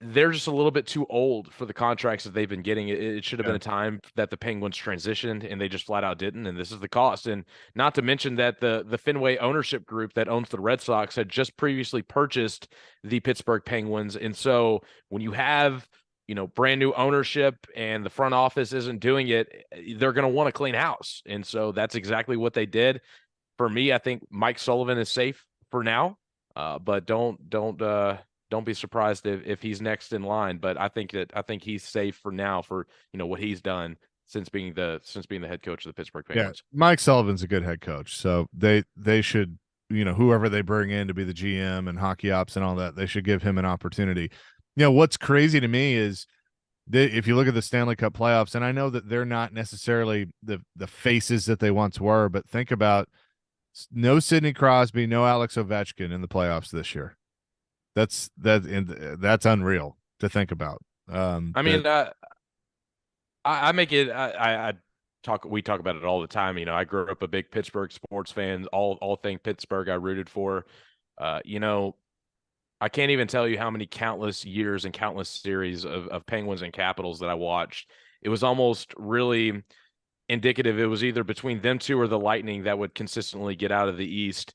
They're just a little bit too old for the contracts that they've been getting. It should have been a time that the Penguins transitioned, and they just flat out didn't. And this is the cost. And not to mention that the Fenway ownership group that owns the Red Sox had just previously purchased the Pittsburgh Penguins. And so when you have, brand new ownership and the front office isn't doing it, they're going to want to clean house. And so that's exactly what they did. For me, I think Mike Sullivan is safe for now, but don't be surprised if he's next in line. But I think he's safe for now for what he's done since being the head coach of the Pittsburgh Penguins. Yeah, Mike Sullivan's a good head coach, so they should, whoever they bring in to be the GM and hockey ops and all that, they should give him an opportunity. What's crazy to me is if you look at the Stanley Cup playoffs, and I know that they're not necessarily the faces that they once were, but think about no Sidney Crosby, no Alex Ovechkin in the playoffs this year. That's unreal to think about. We talk about it all the time. I grew up a big Pittsburgh sports fan, all thing Pittsburgh I rooted for. I can't even tell you how many countless years and countless series of Penguins and Capitals that I watched. It was almost really indicative. It was either between them two or the Lightning that would consistently get out of the East.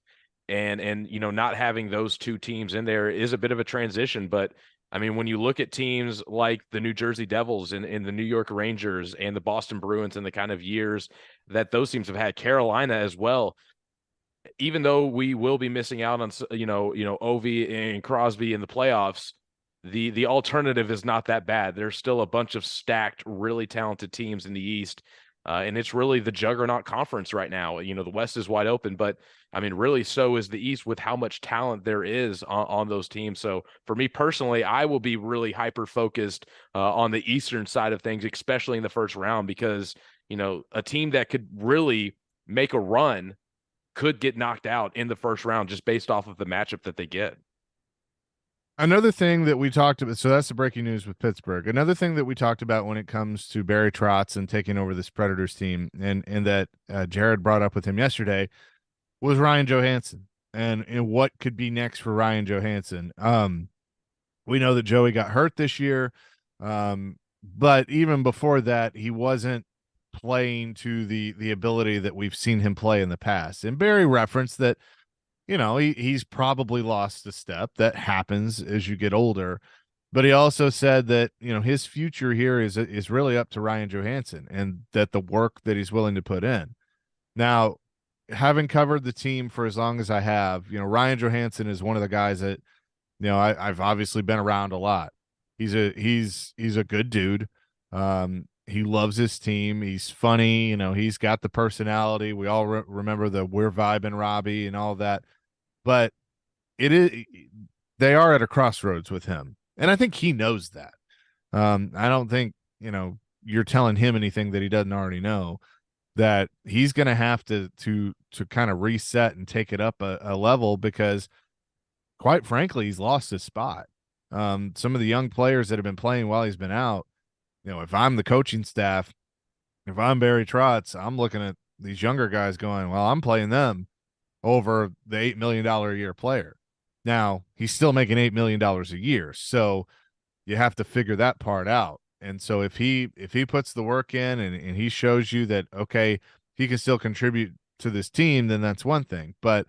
And not having those two teams in there is a bit of a transition. But I mean, when you look at teams like the New Jersey Devils and the New York Rangers and the Boston Bruins and the kind of years that those teams have had, Carolina as well, even though we will be missing out on, Ovi and Crosby in the playoffs, the alternative is not that bad. There's still a bunch of stacked, really talented teams in the East. And it's really the juggernaut conference right now. The West is wide open, but I mean, really so is the East with how much talent there is on those teams. So for me personally, I will be really hyper-focused on the Eastern side of things, especially in the first round, because, a team that could really make a run could get knocked out in the first round just based off of the matchup that they get. Another thing that we talked about, so that's the breaking news with Pittsburgh. Another thing that we talked about when it comes to Barry Trotz and taking over this Predators team, and that Jared brought up with him yesterday, was Ryan Johansson and what could be next for Ryan Johansson. We know that Joey got hurt this year, but even before that, he wasn't playing to the ability that we've seen him play in the past. And Barry referenced that, he's probably lost a step. That happens as you get older. But he also said that, his future here is really up to Ryan Johansson and that the work that he's willing to put in. Now, having covered the team for as long as I have, Ryan Johansson is one of the guys that, I've obviously been around a lot. He's a good dude. He loves his team. He's funny. He's got the personality. We all remember the We're Vibing Robby and all that. But they are at a crossroads with him. And I think he knows that. I don't think, you're telling him anything that he doesn't already know, that he's going to have to kind of reset and take it up a level because, quite frankly, he's lost his spot. Some of the young players that have been playing while he's been out, if I'm the coaching staff, if I'm Barry Trotz, I'm looking at these younger guys going, well, I'm playing them over the $8 million a year player. Now, he's still making $8 million a year, so you have to figure that part out. And so if he puts the work in and he shows you that, okay, he can still contribute to this team, then that's one thing. But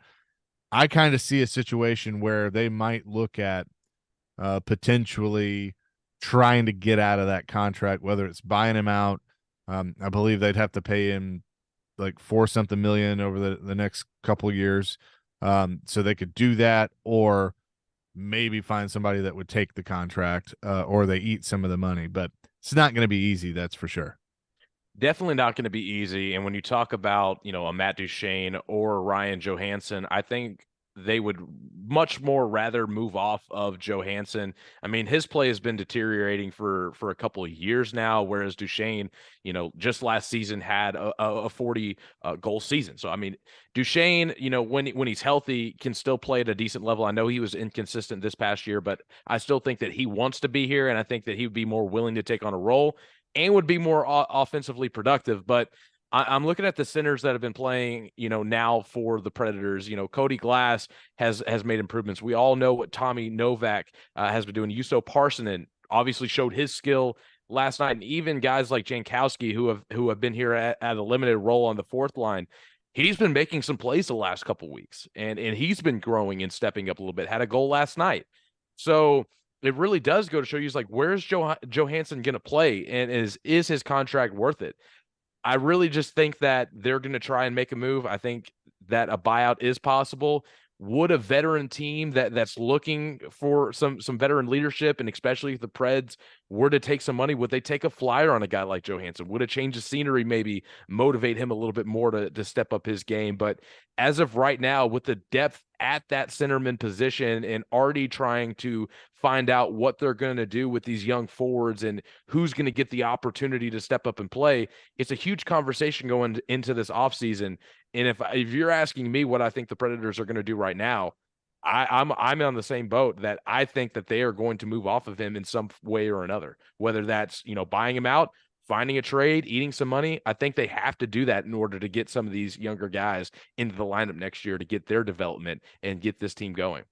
I kind of see a situation where they might look at potentially trying to get out of that contract, whether it's buying him out. I believe they'd have to pay him like $4-something million over the next couple of years. So they could do that, or maybe find somebody that would take the contract, or they eat some of the money. But it's not going to be easy, that's for sure. Definitely not going to be easy. And when you talk about, a Matt Duchene or Ryan Johansson, I think they would much more rather move off of Johansson. I mean, his play has been deteriorating for a couple of years now, whereas Duchesne, just last season had a 40 goal season. So, I mean, Duchesne, when he's healthy, can still play at a decent level. I know he was inconsistent this past year, but I still think that he wants to be here, and I think that he would be more willing to take on a role and would be more offensively productive. But I'm looking at the centers that have been playing, now for the Predators. Cody Glass has made improvements. We all know what Tommy Novak has been doing. Juuso Parssinen obviously showed his skill last night, and even guys like Jankowski who have been here at a limited role on the fourth line. He's been making some plays the last couple weeks, and he's been growing and stepping up a little bit. Had a goal last night. So it really does go to show you, where's Johansson going to play, and is his contract worth it? I really just think that they're going to try and make a move. I think that a buyout is possible. Would a veteran team that's looking for some veteran leadership, and especially if the Preds were to take some money, would they take a flyer on a guy like Johansson? Would a change of scenery maybe motivate him a little bit more to step up his game? But as of right now, with the depth at that centerman position and already trying to find out what they're going to do with these young forwards and who's going to get the opportunity to step up and play, it's a huge conversation going into this offseason. And if you're asking me what I think the Predators are going to do right now, I'm on the same boat that I think that they are going to move off of him in some way or another, whether that's, buying him out, finding a trade, eating some money. I think they have to do that in order to get some of these younger guys into the lineup next year to get their development and get this team going.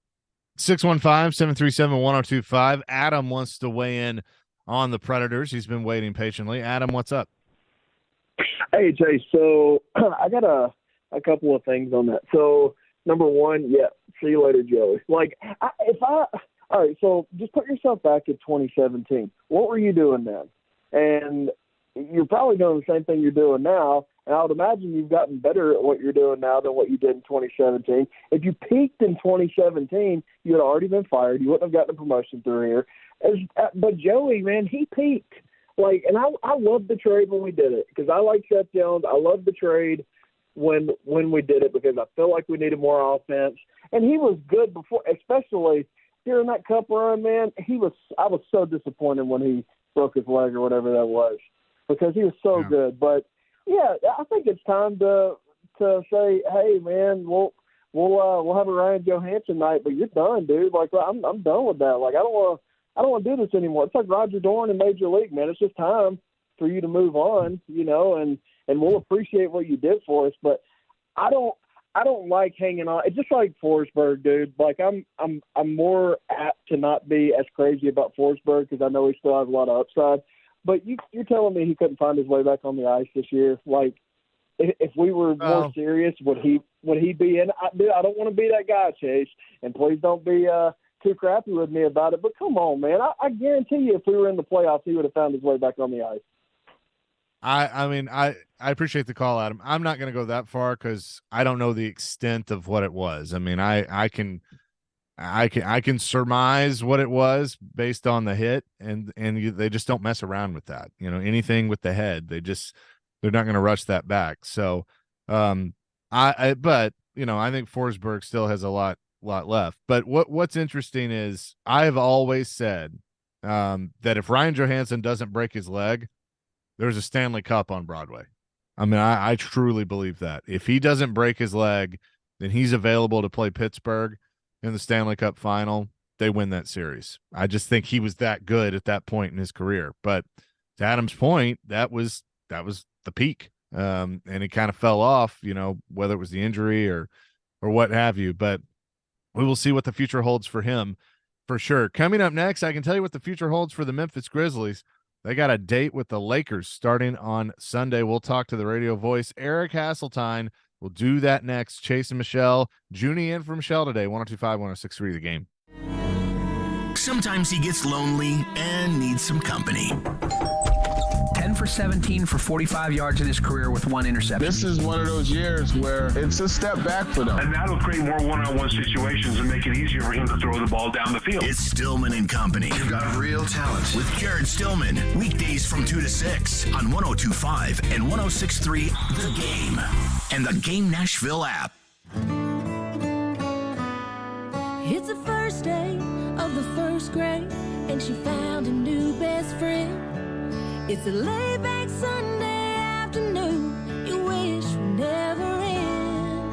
615-737-1025. Adam wants to weigh in on the Predators. He's been waiting patiently. Adam, what's up? Hey, Chase. So I got a couple of things on that. So number one, see you later, Joey. All right, so just put yourself back in 2017. What were you doing then? And you're probably doing the same thing you're doing now. And I would imagine you've gotten better at what you're doing now than what you did in 2017. If you peaked in 2017, you had already been fired. You wouldn't have gotten a promotion through here. But Joey, man, he peaked. And I loved the trade when we did it because I like Seth Jones. I loved the trade when we did it because I feel like we needed more offense. And he was good before, especially during that cup run, man. I was so disappointed when he broke his leg or whatever that was because he was so good. But yeah, I think it's time to say, hey man, we'll have a Ryan Johansson night, but you're done, dude. I'm done with that. I don't want to do this anymore. It's like Roger Dorn in Major League, man. It's just time for you to move on, and we'll appreciate what you did for us. But I don't like hanging on. It's just like Forsberg, dude. I'm more apt to not be as crazy about Forsberg because I know he still has a lot of upside. But you're telling me he couldn't find his way back on the ice this year? If we were more serious, would he be in? I don't want to be that guy, Chase. And please don't be too crappy with me about it. But come on, man. I guarantee you, if we were in the playoffs, he would have found his way back on the ice. I mean, I appreciate the call, Adam. I'm not going to go that far because I don't know the extent of what it was. I mean, I can surmise what it was based on the hit, and they just don't mess around with that. Anything with the head, they're not going to rush that back. So, but I think Forsberg still has a lot left. But what's interesting is I've always said that if Ryan Johansson doesn't break his leg, there's a Stanley Cup on Broadway. I mean, I truly believe that. If he doesn't break his leg, then he's available to play Pittsburgh in the Stanley Cup final. They win that series. I just think he was that good at that point in his career. But to Adam's point, that was the peak. And he kind of fell off, whether it was the injury or what have you. But we will see what the future holds for him for sure. Coming up next, I can tell you what the future holds for the Memphis Grizzlies. They got a date with the Lakers starting on Sunday. We'll talk to the radio voice, Eric Hasseltine. We'll do that next. Chase and Michelle. Junnie in for Michelle today. 102.5, 106.3 The Game. Sometimes he gets lonely and needs some company. 10 for 17 for 45 yards in his career with one interception. This is one of those years where it's a step back for them. And that'll create more one-on-one situations and make it easier for him to throw the ball down the field. It's Stillman and Company. You've got real talent. With Jared Stillman. Weekdays from 2 to 6 on 102.5 and 106.3 The Game. And the Game Nashville app. It's the first day of the first grade, and she found a new best friend. It's a laid-back Sunday afternoon you wish would never end.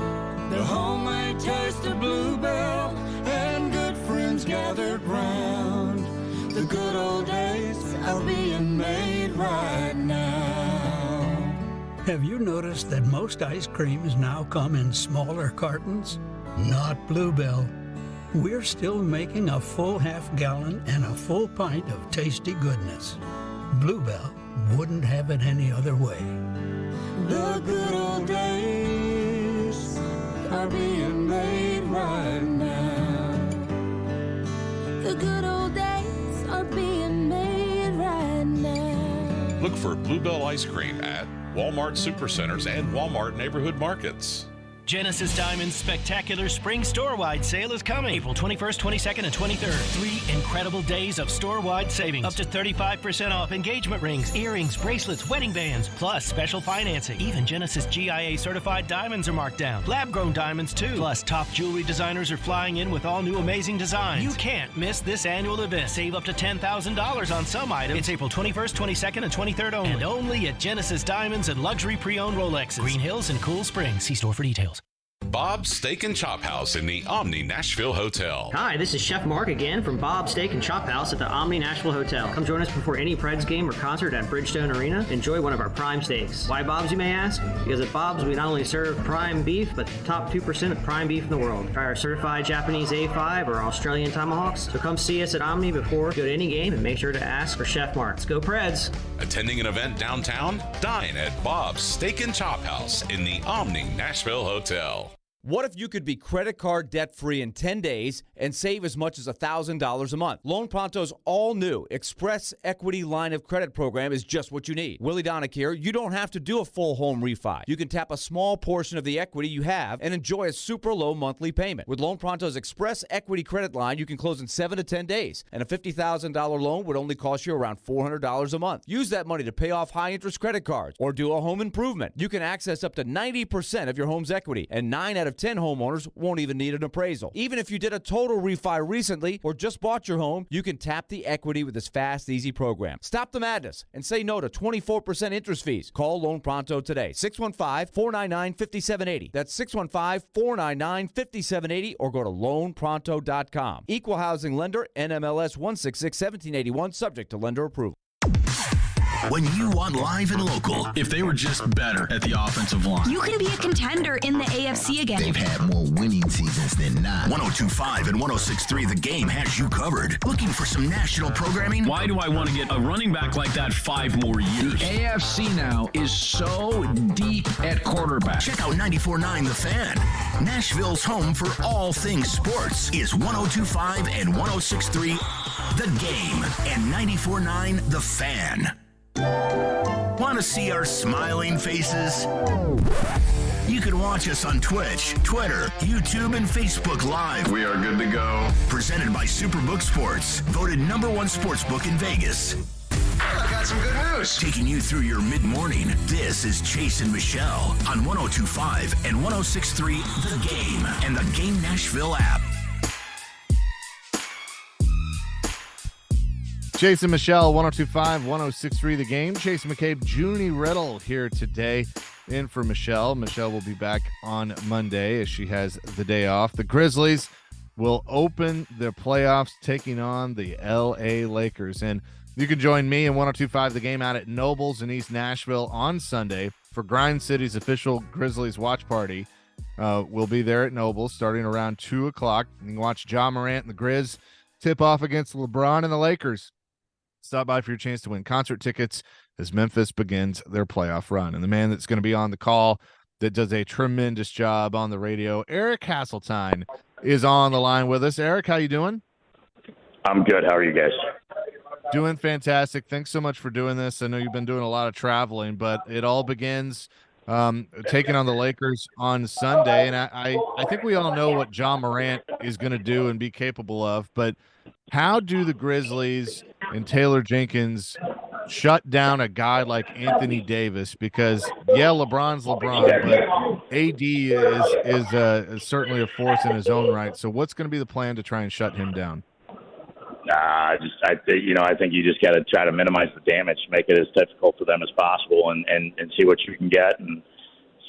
The homemade taste of Bluebell and good friends gathered round. The good old days are being made right now. Have you noticed that most ice creams now come in smaller cartons? Not Bluebell. We're still making a full half-gallon and a full pint of tasty goodness. Bluebell wouldn't have it any other way. The good old days are being made right now. The good old days are being made right now. Look for Bluebell ice cream at Walmart Supercenters and Walmart Neighborhood Markets. Genesis Diamonds' spectacular spring store-wide sale is coming. April 21st, 22nd, and 23rd. 3 incredible days of store-wide savings. Up to 35% off engagement rings, earrings, bracelets, wedding bands, plus special financing. Even Genesis GIA certified diamonds are marked down. Lab-grown diamonds, too. Plus, top jewelry designers are flying in with all new amazing designs. You can't miss this annual event. Save up to $10,000 on some items. It's April 21st, 22nd, and 23rd only. And only at Genesis Diamonds and luxury pre-owned Rolexes. Green Hills and Cool Springs. See store for details. Bob's Steak and Chop House in the Omni Nashville Hotel. Hi, this is Chef Mark again from Bob's Steak and Chop House at the Omni Nashville Hotel. Come join us before any Preds game or concert at Bridgestone Arena. Enjoy one of our prime steaks. Why Bob's, you may ask? Because at Bob's, we not only serve prime beef, but the top 2% of prime beef in the world. Try our certified Japanese A5 or Australian tomahawks. So come see us at Omni before you go to any game and make sure to ask for Chef Mark. Let's go Preds. Attending an event downtown? Dine at Bob's Steak and Chop House in the Omni Nashville Hotel. What if you could be credit card debt-free in 10 days and save as much as $1,000 a month? Loan Pronto's all-new Express Equity Line of Credit program is just what you need. Willy here. You don't have to do a full home refi. You can tap a small portion of the equity you have and enjoy a super low monthly payment. With Loan Pronto's Express Equity Credit Line, you can close in 7 to 10 days, and a $50,000 loan would only cost you around $400 a month. Use that money to pay off high-interest credit cards or do a home improvement. You can access up to 90% of your home's equity, and 9 out of 10 homeowners won't even need an appraisal. Even if you did a total refi recently or just bought your home, you can tap the equity with this fast, easy program. Stop the madness and say no to 24% interest fees. Call Loan Pronto today. 615-499-5780. That's 615-499-5780 or go to loanpronto.com. Equal housing lender, NMLS 166-1781, subject to lender approval. When you want live and local. If they were just better at the offensive line. You can be a contender in the AFC again. They've had more winning seasons than not. 102.5 and 106.3 The Game has you covered. Looking for some national programming? Why do I want to get a running back like that 5 more years? The AFC now is so deep at quarterback. Check out 94.9 The Fan. Nashville's home for all things sports is 102.5 and 106.3 The Game and 94.9 The Fan. Want to see our smiling faces? You can watch us on Twitch, Twitter, YouTube, and Facebook Live. We are good to go. Presented by Superbook Sports, voted #1 sportsbook in Vegas. I got some good news. Taking you through your mid-morning, this is Chase and Michelle on 102.5 and 106.3 The Game and the Game Nashville app. Chase and Michelle, 102.5, 106.3 The Game. Chase McCabe, Junnie Riddle here today in for Michelle. Michelle will be back on Monday as she has the day off. The Grizzlies will open their playoffs taking on the L.A. Lakers. And you can join me in 102.5 The Game out at Nobles in East Nashville on Sunday for Grind City's official Grizzlies watch party. We'll be there at Nobles starting around 2 o'clock. You can watch Ja Morant and the Grizz tip off against LeBron and the Lakers. Stop by for your chance to win concert tickets as Memphis begins their playoff run. And the man that's going to be on the call that does a tremendous job on the radio, Eric Hasseltine, is on the line with us. Eric, how you doing? I'm good. How are you guys? Doing fantastic. Thanks so much for doing this. I know you've been doing a lot of traveling, but it all begins taking on the Lakers on Sunday. And I think we all know what Ja Morant is going to do and be capable of, but how do the Grizzlies and Taylor Jenkins shut down a guy like Anthony Davis? Because, yeah, LeBron's LeBron, but AD is certainly a force in his own right. So what's going to be the plan to try and shut him down? I think you just got to try to minimize the damage, make it as difficult for them as possible, and see what you can get and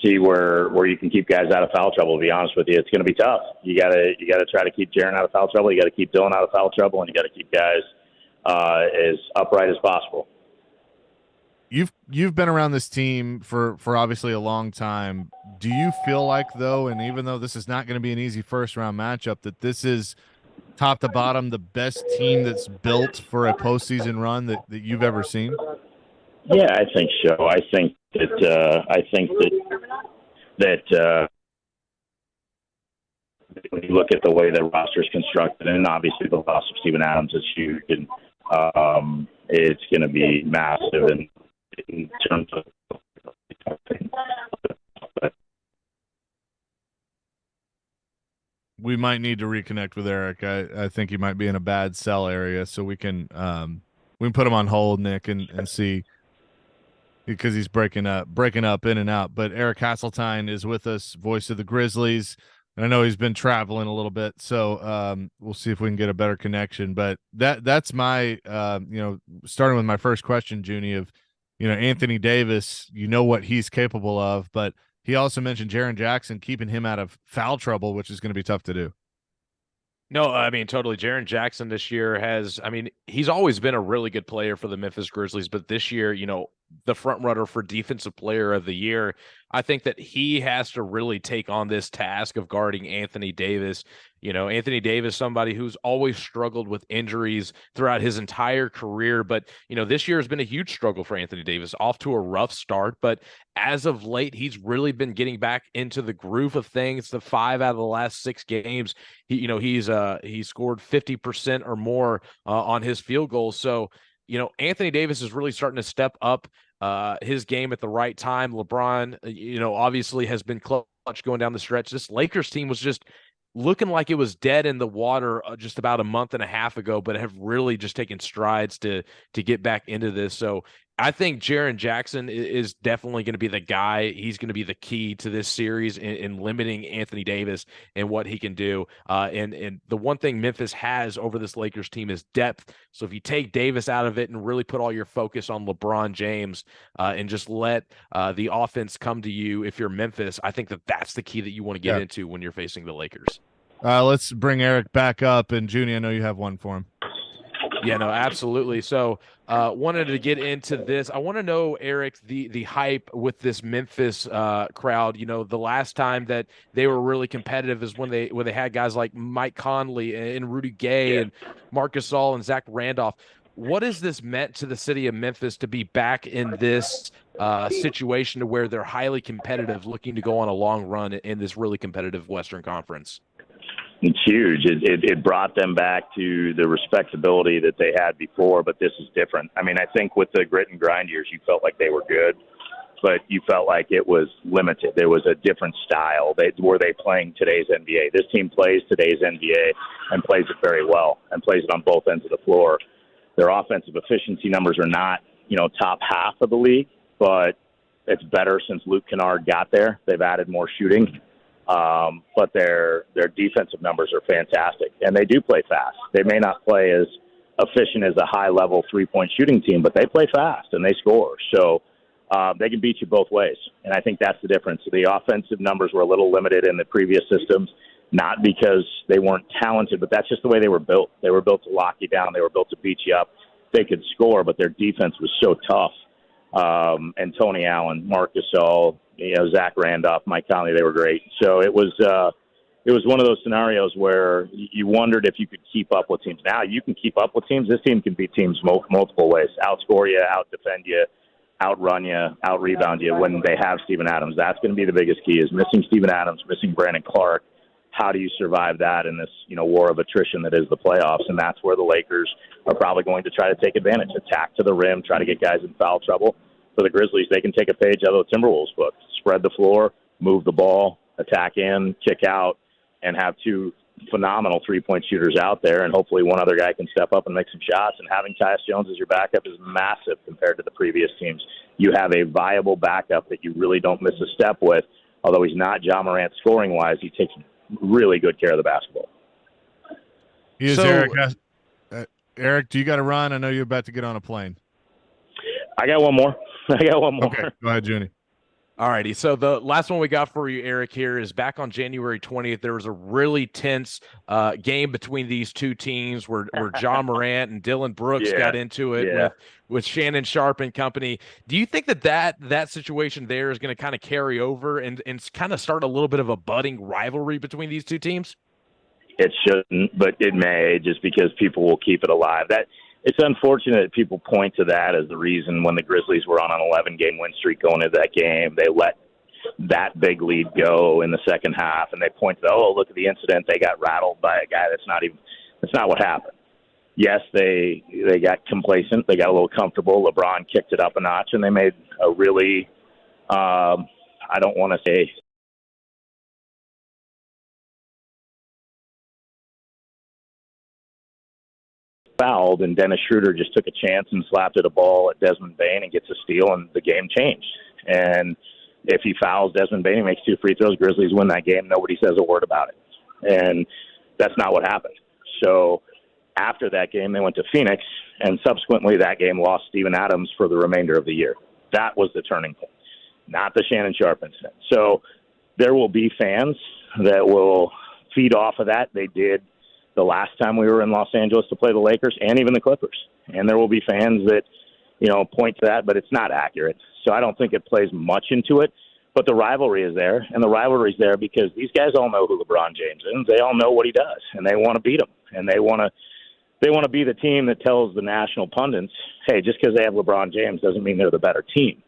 see where you can keep guys out of foul trouble. To be honest with you, it's going to be tough. You got to try to keep Jaren out of foul trouble. You got to keep Dylan out of foul trouble, and you got to keep guys as upright as possible. You've been around this team for obviously a long time. Do you feel like, though, and even though this is not going to be an easy first round matchup, that this is top to bottom the best team that's built for a postseason run that you've ever seen? Yeah, I think so. I think that when you look at the way the roster is constructed, and obviously the loss of Steven Adams is huge, and it's going to be massive in terms of. We might need to reconnect with Eric. I think he might be in a bad cell area, so we can put him on hold, Nick, and see, because he's breaking up in and out. But Eric Hasseltine is with us, voice of the Grizzlies. And I know he's been traveling a little bit, so we'll see if we can get a better connection. But that's my starting with my first question, Junnie, of Anthony Davis, what he's capable of, but he also mentioned Jaren Jackson, keeping him out of foul trouble, which is going to be tough to do. No, I mean, totally. Jaren Jackson this year he's always been a really good player for the Memphis Grizzlies, but this year, the front runner for defensive player of the year, I think that he has to really take on this task of guarding Anthony Davis. Anthony Davis, somebody who's always struggled with injuries throughout his entire career. But, this year has been a huge struggle for Anthony Davis, off to a rough start. But as of late, he's really been getting back into the groove of things. The 5 out of the last 6 games, he scored 50% or more on his field goals. So, Anthony Davis is really starting to step up his game at the right time. LeBron, obviously has been clutch going down the stretch. This Lakers team was just looking like it was dead in the water just about a month and a half ago, but have really just taken strides to get back into this. So I think Jaren Jackson is definitely going to be the guy. He's going to be the key to this series in limiting Anthony Davis and what he can do. And the one thing Memphis has over this Lakers team is depth. So if you take Davis out of it and really put all your focus on LeBron James and just let the offense come to you, if you're Memphis, I think that's the key that you want to get into when you're facing the Lakers. Let's bring Eric back up. And Junnie, I know you have one for him. Yeah, no, absolutely. So wanted to get into this. I want to know, Eric, the hype with this Memphis crowd. The last time that they were really competitive is when they had guys like Mike Conley and Rudy Gay and Marc Gasol and Zach Randolph. What has this meant to the city of Memphis to be back in this situation to where they're highly competitive, looking to go on a long run in this really competitive Western Conference? It's huge. It brought them back to the respectability that they had before, but this is different. I mean, I think with the grit and grind years, you felt like they were good, but you felt like it was limited. There was a different style. Were they playing today's NBA? This team plays today's NBA and plays it very well and plays it on both ends of the floor. Their offensive efficiency numbers are not, top half of the league, but it's better since Luke Kennard got there. They've added more shooting. But their defensive numbers are fantastic, and they do play fast. They may not play as efficient as a high-level three-point shooting team, but they play fast, and they score. So they can beat you both ways, and I think that's the difference. The offensive numbers were a little limited in the previous systems, not because they weren't talented, but that's just the way they were built. They were built to lock you down. They were built to beat you up. They could score, but their defense was so tough. And Tony Allen, Marc Gasol, Zach Randolph, Mike Conley, they were great. So it was one of those scenarios where you wondered if you could keep up with teams. Now you can keep up with teams. This team can beat teams multiple ways, outscore you, out-defend you, outrun you, out-rebound you when they have Steven Adams. That's going to be the biggest key, is missing Steven Adams, missing Brandon Clark. How do you survive that in this, war of attrition that is the playoffs? And that's where the Lakers are probably going to try to take advantage, attack to the rim, try to get guys in foul trouble. For the Grizzlies, they can take a page out of the Timberwolves book, spread the floor, move the ball, attack in, kick out, and have 2 phenomenal three-point shooters out there, and hopefully one other guy can step up and make some shots. And having Tyus Jones as your backup is massive compared to the previous teams. You have a viable backup that you really don't miss a step with although he's not Ja Morant scoring-wise, he takes really good care of the basketball. He is Eric. Eric, do you got to run? I know you're about to get on a plane. I got one more. Okay, go ahead, Junnie. All righty. So the last one we got for you, Eric, here is back on January 20th. There was a really tense game between these two teams where Ja Morant and Dylan Brooks got into it with Shannon Sharpe and company. Do you think that situation there is going to kind of carry over and kind of start a little bit of a budding rivalry between these two teams? It shouldn't, but it may, just because people will keep it alive. It's unfortunate that people point to that as the reason when the Grizzlies were on an 11-game win streak going into that game, they let that big lead go in the second half, and they point to, look at the incident. They got rattled by a guy. That's not what happened. Yes, they got complacent. They got a little comfortable. LeBron kicked it up a notch, and they made a really, I don't want to say, fouled, and Dennis Schroeder just took a chance and slapped at a ball at Desmond Bane and gets a steal, and the game changed. And if he fouls Desmond Bane, he makes 2 free throws, Grizzlies win that game, nobody says a word about it. And that's not what happened. So after that game, they went to Phoenix, and subsequently that game lost Steven Adams for the remainder of the year. That was the turning point, not the Shannon Sharpe incident. So there will be fans that will feed off of that. They did the last time we were in Los Angeles to play the Lakers and even the Clippers. And there will be fans that, point to that, but it's not accurate. So I don't think it plays much into it. But the rivalry is there, and the rivalry is there because these guys all know who LeBron James is. They all know what he does, and they want to beat him. And they want to be the team that tells the national pundits, hey, just because they have LeBron James doesn't mean they're the better team.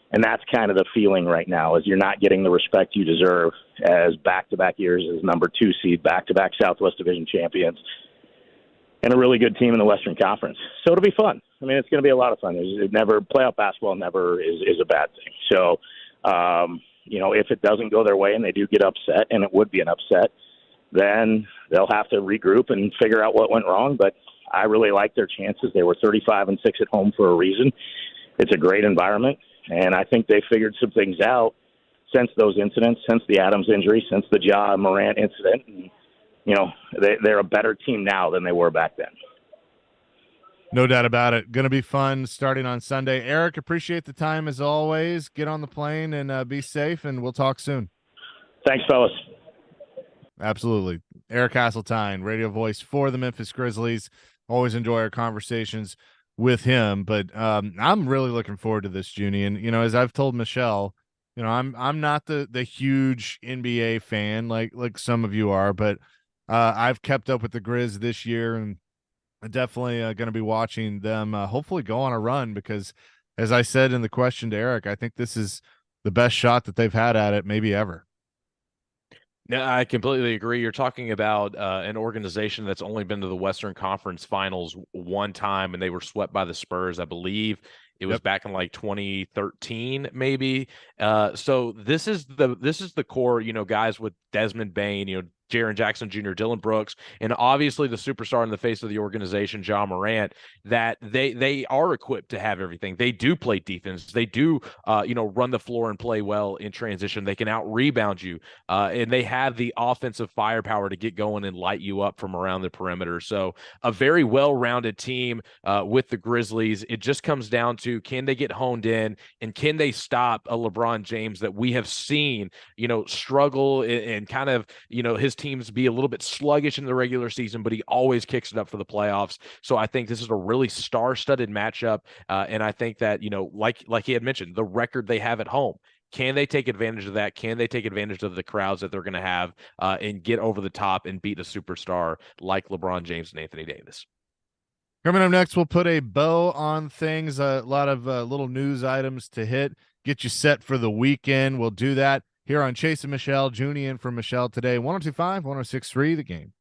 And that's kind of the feeling right now, is you're not getting the respect you deserve as back-to-back years as number 2 seed, back-to-back Southwest Division champions, and a really good team in the Western Conference. So it'll be fun. I mean, it's going to be a lot of fun. Playoff basketball never is a bad thing. So, if it doesn't go their way and they do get upset, and it would be an upset, then they'll have to regroup and figure out what went wrong. But I really like their chances. They were 35-6 at home for a reason. It's a great environment. And I think they figured some things out since those incidents, since the Adams injury, since the Ja Morant incident. And, they're a better team now than they were back then. No doubt about it. Going to be fun starting on Sunday. Eric, appreciate the time as always. Get on the plane and be safe, and we'll talk soon. Thanks, fellas. Absolutely. Eric Hasseltine, radio voice for the Memphis Grizzlies. Always enjoy our conversations with him, but I'm really looking forward to this, Junnie. And as I've told Michelle, I'm not the huge NBA fan like some of you are, but I've kept up with the Grizz this year, and definitely going to be watching them hopefully go on a run, because as I said in the question to Eric, I think this is the best shot that they've had at it maybe ever. No, I completely agree. You're talking about an organization that's only been to the Western Conference Finals one time, and they were swept by the Spurs, I believe. It was back in like 2013, maybe. So this is the core, guys with Desmond Bane, Jaren Jackson Jr., Dylan Brooks, and obviously the superstar in the face of the organization, Ja Morant, that they are equipped to have everything. They do play defense. They do, run the floor and play well in transition. They can out-rebound you, and they have the offensive firepower to get going and light you up from around the perimeter. So a very well-rounded team with the Grizzlies. It just comes down to, can they get honed in, and can they stop a LeBron James that we have seen, struggle and kind of, his teams be a little bit sluggish in the regular season, but he always kicks it up for the playoffs. So I think this is a really star-studded matchup. And I think that, like he had mentioned, the record they have at home, can they take advantage of that? Can they take advantage of the crowds that they're going to have and get over the top and beat a superstar like LeBron James and Anthony Davis? Coming up next, we'll put a bow on things, a lot of little news items to hit, get you set for the weekend. We'll do that here on Chase and Michelle. Junnie in for Michelle today. 102.5, 106.3, The Game.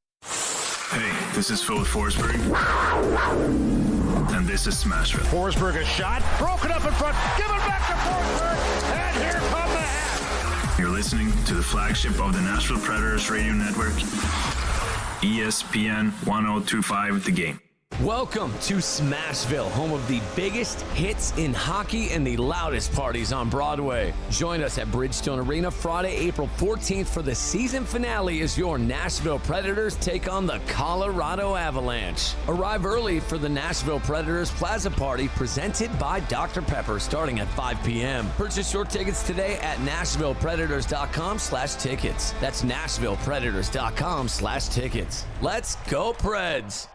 Hey, this is Phil Forsberg, and this is Smashville. Forsberg, a shot, broken up in front, give it back to Forsberg, and here come the Habs. You're listening to the flagship of the Nashville Predators radio network, ESPN 102.5, The Game. Welcome to Smashville, home of the biggest hits in hockey and the loudest parties on Broadway. Join us at Bridgestone Arena Friday, April 14th for the season finale as your Nashville Predators take on the Colorado Avalanche. Arrive early for the Nashville Predators Plaza Party presented by Dr. Pepper starting at 5 p.m. Purchase your tickets today at NashvillePredators.com/tickets. That's NashvillePredators.com/tickets. Let's go, Preds!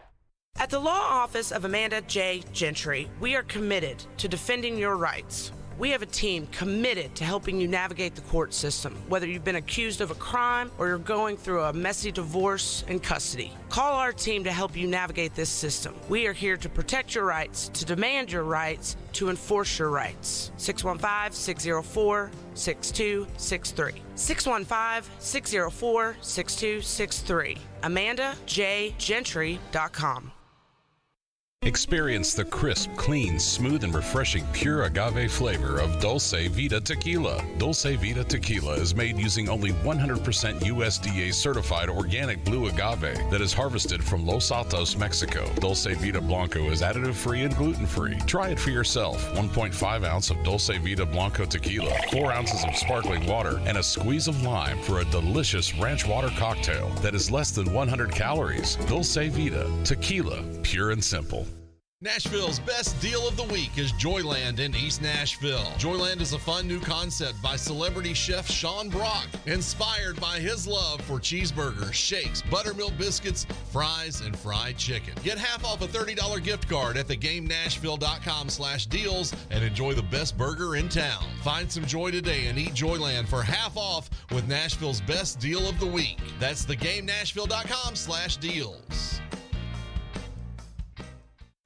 At the law office of Amanda J. Gentry, we are committed to defending your rights. We have a team committed to helping you navigate the court system, whether you've been accused of a crime or you're going through a messy divorce and custody. Call our team to help you navigate this system. We are here to protect your rights, to demand your rights, to enforce your rights. 615-604-6263. 615-604-6263. AmandaJGentry.com. Experience the crisp, clean, smooth, and refreshing pure agave flavor of Dulce Vida Tequila. Dulce Vida Tequila is made using only 100% USDA certified organic blue agave that is harvested from Los Altos, Mexico. Dulce Vida Blanco is additive-free and gluten-free. Try it for yourself. 1.5 ounce of Dulce Vida Blanco Tequila, 4 ounces of sparkling water, and a squeeze of lime for a delicious ranch water cocktail that is less than 100 calories. Dulce Vida Tequila, pure and simple. Nashville's best deal of the week is Joyland in East Nashville. Joyland is a fun new concept by celebrity chef Sean Brock, inspired by his love for cheeseburgers, shakes, buttermilk biscuits, fries, and fried chicken. Get half off a $30 gift card at theGameNashville.com/deals and enjoy the best burger in town. Find some joy today and eat Joyland for half off with Nashville's best deal of the week. That's theGameNashville.com/deals.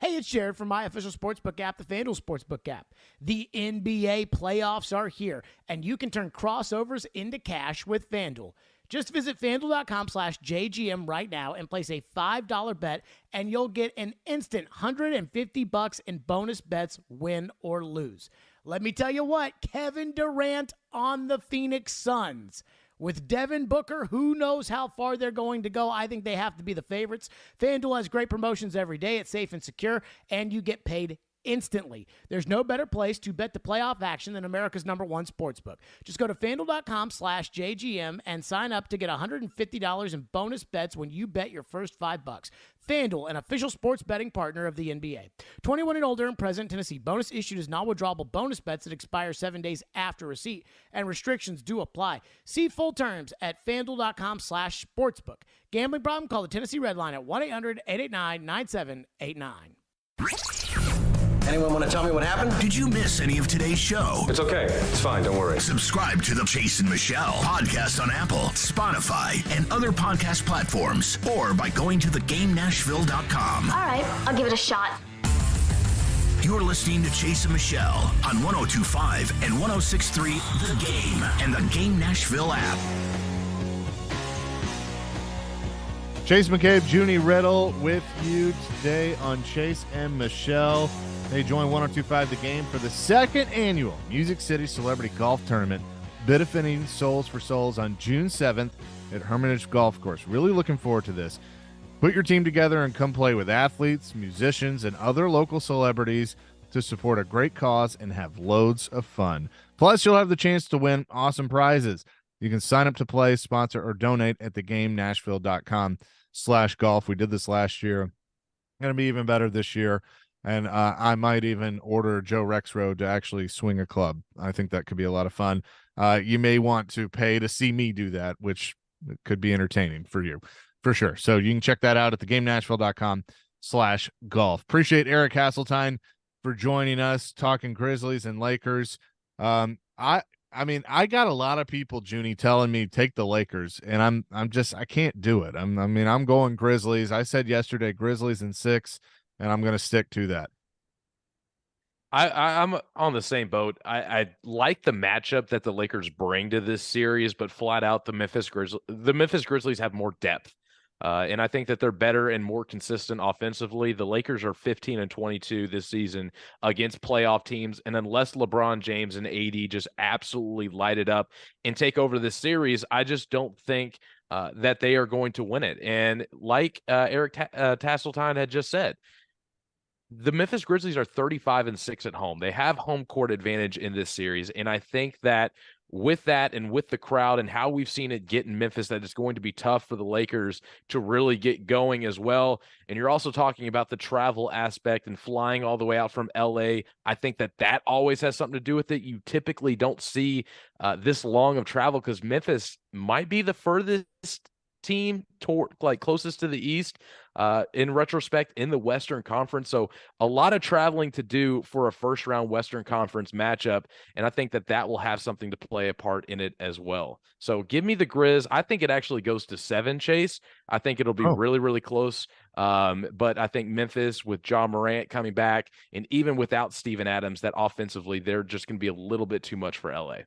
Hey, it's Jared from my official sportsbook app, the FanDuel Sportsbook app. The NBA playoffs are here, and you can turn crossovers into cash with FanDuel. Just visit FanDuel.com/JGM right now and place a $5 bet, and you'll get an instant $150 in bonus bets, win or lose. Let me tell you what, Kevin Durant on the Phoenix Suns. With Devin Booker, who knows how far they're going to go? I think they have to be the favorites. FanDuel has great promotions every day. It's safe and secure, and you get paid instantly. There's no better place to bet the playoff action than America's #1 sportsbook. Just go to FanDuel.com/JGM and sign up to get $150 in bonus bets when you bet your first $5. FanDuel, an official sports betting partner of the NBA. 21 and older and present in Tennessee. Bonus issued as non-withdrawable bonus bets that expire 7 days after receipt, and restrictions do apply. See full terms at FanDuel.com/sportsbook. Gambling problem? Call the Tennessee Red Line at 1-800-889-9789. Anyone want to tell me what happened? Did you miss any of today's show? It's okay. It's fine. Don't worry. Subscribe to the Chase and Michelle podcast on Apple, Spotify, and other podcast platforms, or by going to thegamenashville.com. All right, I'll give it a shot. You're listening to Chase and Michelle on 102.5 and 106.3 The Game and the Game Nashville app. Chase McCabe, Junnie, Riddle with you today on Chase and Michelle. They join 102.5 The Game for the second annual Music City Celebrity Golf Tournament. Bid defending Souls for Souls on June 7th at Hermitage Golf Course. Really looking forward to this. Put your team together and come play with athletes, musicians, and other local celebrities to support a great cause and have loads of fun. Plus, you'll have the chance to win awesome prizes. You can sign up to play, sponsor, or donate at thegamenashville.com/golf. We did this last year. Going to be even better this year. And I might even order Joe Rexroad to actually swing a club. I think that could be a lot of fun. You may want to pay to see me do that, which could be entertaining for you, for sure. So you can check that out at thegamenashville.com/golf. Appreciate Eric Hasseltine for joining us, talking Grizzlies and Lakers. I mean, I got a lot of people, Junnie, telling me take the Lakers, and I can't do it. I'm going Grizzlies. I said yesterday Grizzlies in 6. And I'm going to stick to that. I'm on the same boat. I like the matchup that the Lakers bring to this series, but flat out the Memphis Grizzlies have more depth. And I think that they're better and more consistent offensively. The Lakers are 15-22 this season against playoff teams. And unless LeBron James and AD just absolutely light it up and take over this series, I just don't think that they are going to win it. And like Eric Hasseltine had just said, The Memphis Grizzlies are 35-6 at home. They have home court advantage in this series, and I think that with that and with the crowd and how we've seen it get in Memphis, that it's going to be tough for the Lakers to really get going as well. And you're also talking about the travel aspect and flying all the way out from LA. I think that always has something to do with it. You typically don't see this long of travel because Memphis might be the furthest team closest to the East in retrospect in the Western Conference. So a lot of traveling to do for a first round Western Conference matchup. And I think that will have something to play a part in it as well. So give me the Grizz. I think it actually goes to 7, Chase. I think it'll be really, really close. But I think Memphis with Ja Morant coming back and even without Steven Adams, that offensively, they're just going to be a little bit too much for LA.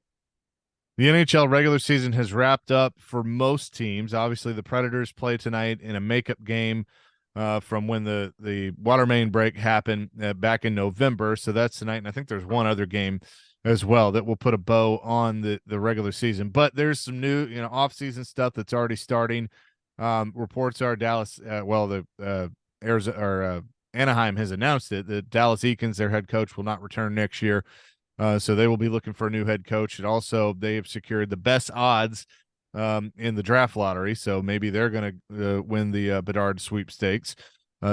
The NHL regular season has wrapped up for most teams. Obviously, the Predators play tonight in a makeup game from when the water main break happened back in November. So that's tonight, and I think there's one other game as well that will put a bow on the regular season. But there's some new, off-season stuff that's already starting. Reports are Dallas, Anaheim has announced it, that Dallas Eakins, their head coach, will not return next year. So they will be looking for a new head coach. And also they have secured the best odds in the draft lottery. So maybe they're going to win the Bedard sweepstakes.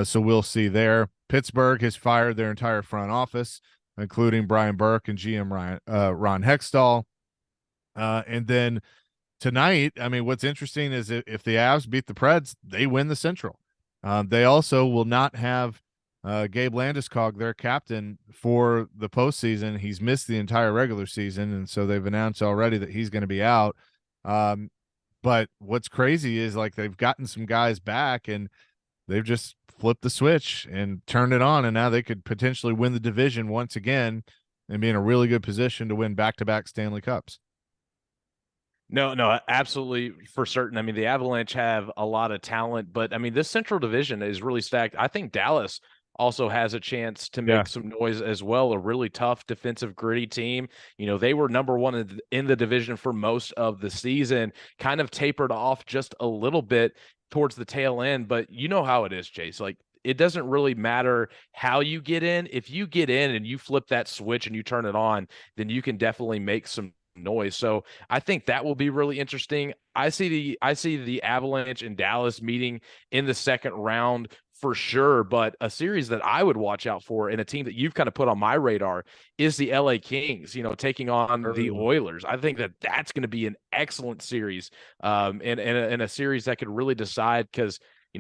So we'll see there. Pittsburgh has fired their entire front office, including Brian Burke and GM Ron Hextall. And then tonight, I mean, what's interesting is if the Avs beat the Preds, they win the Central. They also will not have Gabe Landeskog, their captain, for the postseason. He's missed the entire regular season, and so they've announced already that he's going to be out. But what's crazy is they've gotten some guys back, and they've just flipped the switch and turned it on, and now they could potentially win the division once again and be in a really good position to win back-to-back Stanley Cups. No, absolutely for certain. I mean, the Avalanche have a lot of talent, but I mean, this Central Division is really stacked. I think Dallas also has a chance to make some noise as well. A really tough defensive gritty team. They were number one in the division for most of the season, kind of tapered off just a little bit towards the tail end, but you know how it is, Chase. It doesn't really matter how you get in. If you get in and you flip that switch and you turn it on, then you can definitely make some noise. So I think that will be really interesting. I see the Avalanche and Dallas meeting in the second round for sure, but a series that I would watch out for, and a team that you've kind of put on my radar, is the LA Kings, taking on the Oilers. I think that's going to be an excellent series, and a series that could really decide, because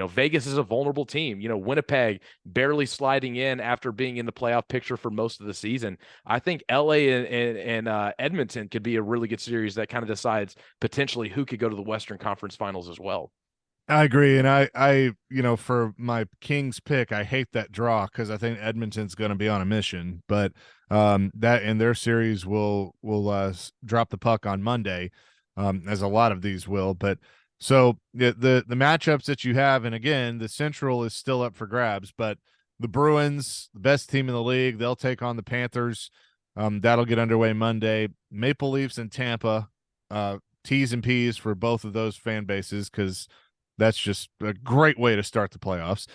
Vegas is a vulnerable team. Winnipeg barely sliding in after being in the playoff picture for most of the season. I think LA and Edmonton could be a really good series that kind of decides potentially who could go to the Western Conference Finals as well. I agree, and I for my Kings pick, I hate that draw because I think Edmonton's going to be on a mission. But that in their series will drop the puck on Monday, as a lot of these will. But so the matchups that you have, and again, the Central is still up for grabs. But the Bruins, the best team in the league, they'll take on the Panthers. That'll get underway Monday. Maple Leafs and Tampa, T's and P's for both of those fan bases, because that's just a great way to start the playoffs.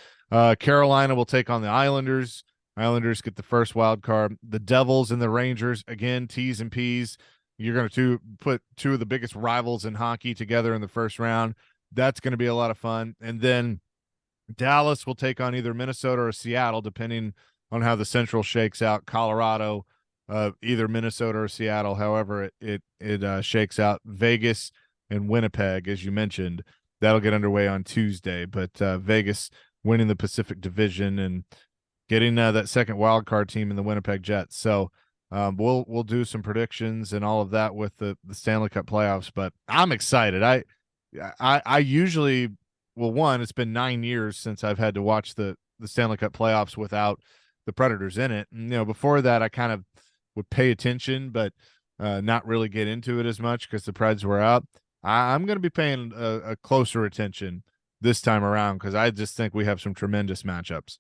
Carolina will take on the Islanders. Islanders get the first wild card. The Devils and the Rangers, again, T's and P's. You're going to put two of the biggest rivals in hockey together in the first round. That's going to be a lot of fun. And then Dallas will take on either Minnesota or Seattle, depending on how the Central shakes out. Colorado, either Minnesota or Seattle, however it shakes out. Vegas and Winnipeg, as you mentioned. That'll get underway on Tuesday, but Vegas winning the Pacific Division and getting that second wild card team in the Winnipeg Jets. So we'll do some predictions and all of that with the Stanley Cup playoffs. But I'm excited. I usually, it's been 9 years since I've had to watch the Stanley Cup playoffs without the Predators in it. And, before that, I kind of would pay attention, but not really get into it as much because the Preds were out. I'm going to be paying a closer attention this time around because I just think we have some tremendous matchups.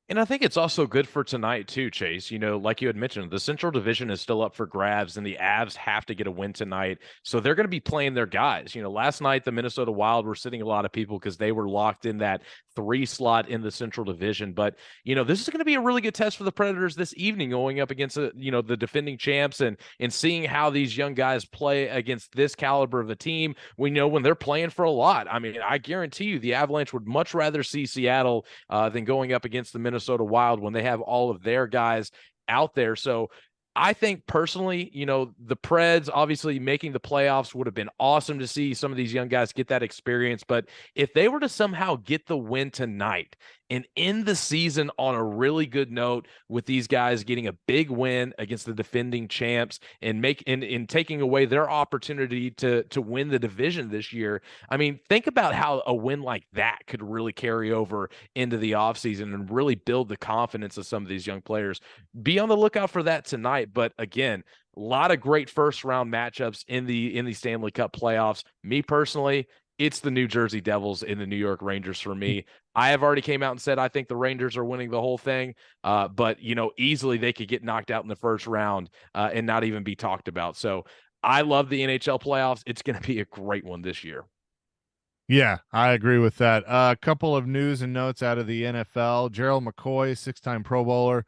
And I think it's also good for tonight too, Chase. You know, like you had mentioned, the Central Division is still up for grabs, and the Avs have to get a win tonight. So they're going to be playing their guys. You know, last night the Minnesota Wild were sitting a lot of people because they were locked in that 3 slot in the Central Division. But, you know, this is going to be a really good test for the Predators this evening, going up against, you know, the defending champs and seeing how these young guys play against this caliber of a team. We know when they're playing for a lot. I mean, I guarantee you the Avalanche would much rather see Seattle than going up against the Minnesota Wild when they have all of their guys out there. So I think personally, you know, the Preds obviously making the playoffs would have been awesome to see some of these young guys get that experience. But if they were to somehow get the win tonight and end the season on a really good note with these guys getting a big win against the defending champs and in taking away their opportunity to win the division this year, I mean, think about how a win like that could really carry over into the offseason and really build the confidence of some of these young players. Be on the lookout for that tonight. But again, a lot of great first round matchups in the Stanley Cup playoffs. Me personally, it's the New Jersey Devils and the New York Rangers for me. I have already came out and said I think the Rangers are winning the whole thing, but, you know, easily they could get knocked out in the first round and not even be talked about. So I love the NHL playoffs. It's going to be a great one this year. Yeah, I agree with that. A couple of news and notes out of the NFL. Gerald McCoy, 6-time Pro Bowler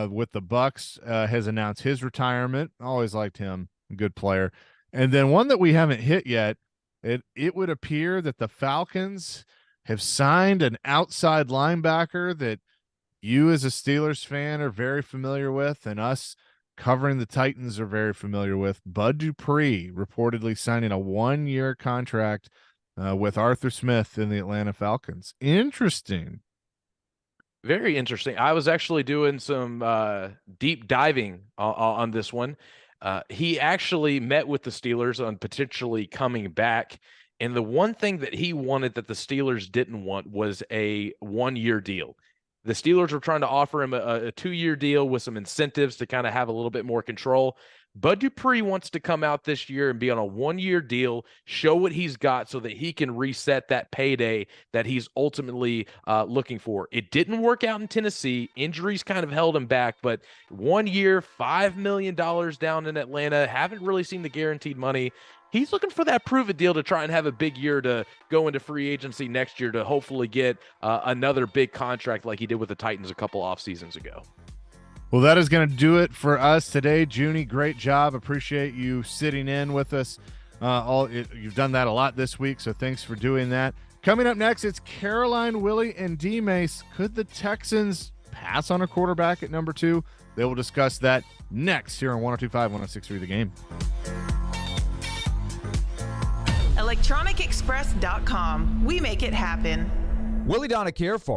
with the Bucks, has announced his retirement. Always liked him. Good player. And then one that we haven't hit yet, it would appear that the Falcons have signed an outside linebacker that you as a Steelers fan are very familiar with, and us covering the Titans are very familiar with. Bud Dupree reportedly signing a 1-year contract with Arthur Smith in the Atlanta Falcons. Interesting. Very interesting. I was actually doing some deep diving on this one. He actually met with the Steelers on potentially coming back. And the one thing that he wanted that the Steelers didn't want was a 1-year deal. The Steelers were trying to offer him a 2-year deal with some incentives to kind of have a little bit more control. Bud Dupree wants to come out this year and be on a 1-year deal, show what he's got so that he can reset that payday that he's ultimately looking for. It didn't work out in Tennessee. Injuries kind of held him back, but 1 year, $5 million down in Atlanta, haven't really seen the guaranteed money. He's looking for that prove-it deal to try and have a big year to go into free agency next year to hopefully get another big contract like he did with the Titans a couple off seasons ago. Well, that is going to do it for us today. Junnie, great job. Appreciate you sitting in with us. You've done that a lot this week, so thanks for doing that. Coming up next, it's Caroline, Willy, and D-Mase. Could the Texans pass on a quarterback at number 2? They will discuss that next here on 102.5, 106.3 The Game. ElectronicExpress.com. We make it happen. Willy here for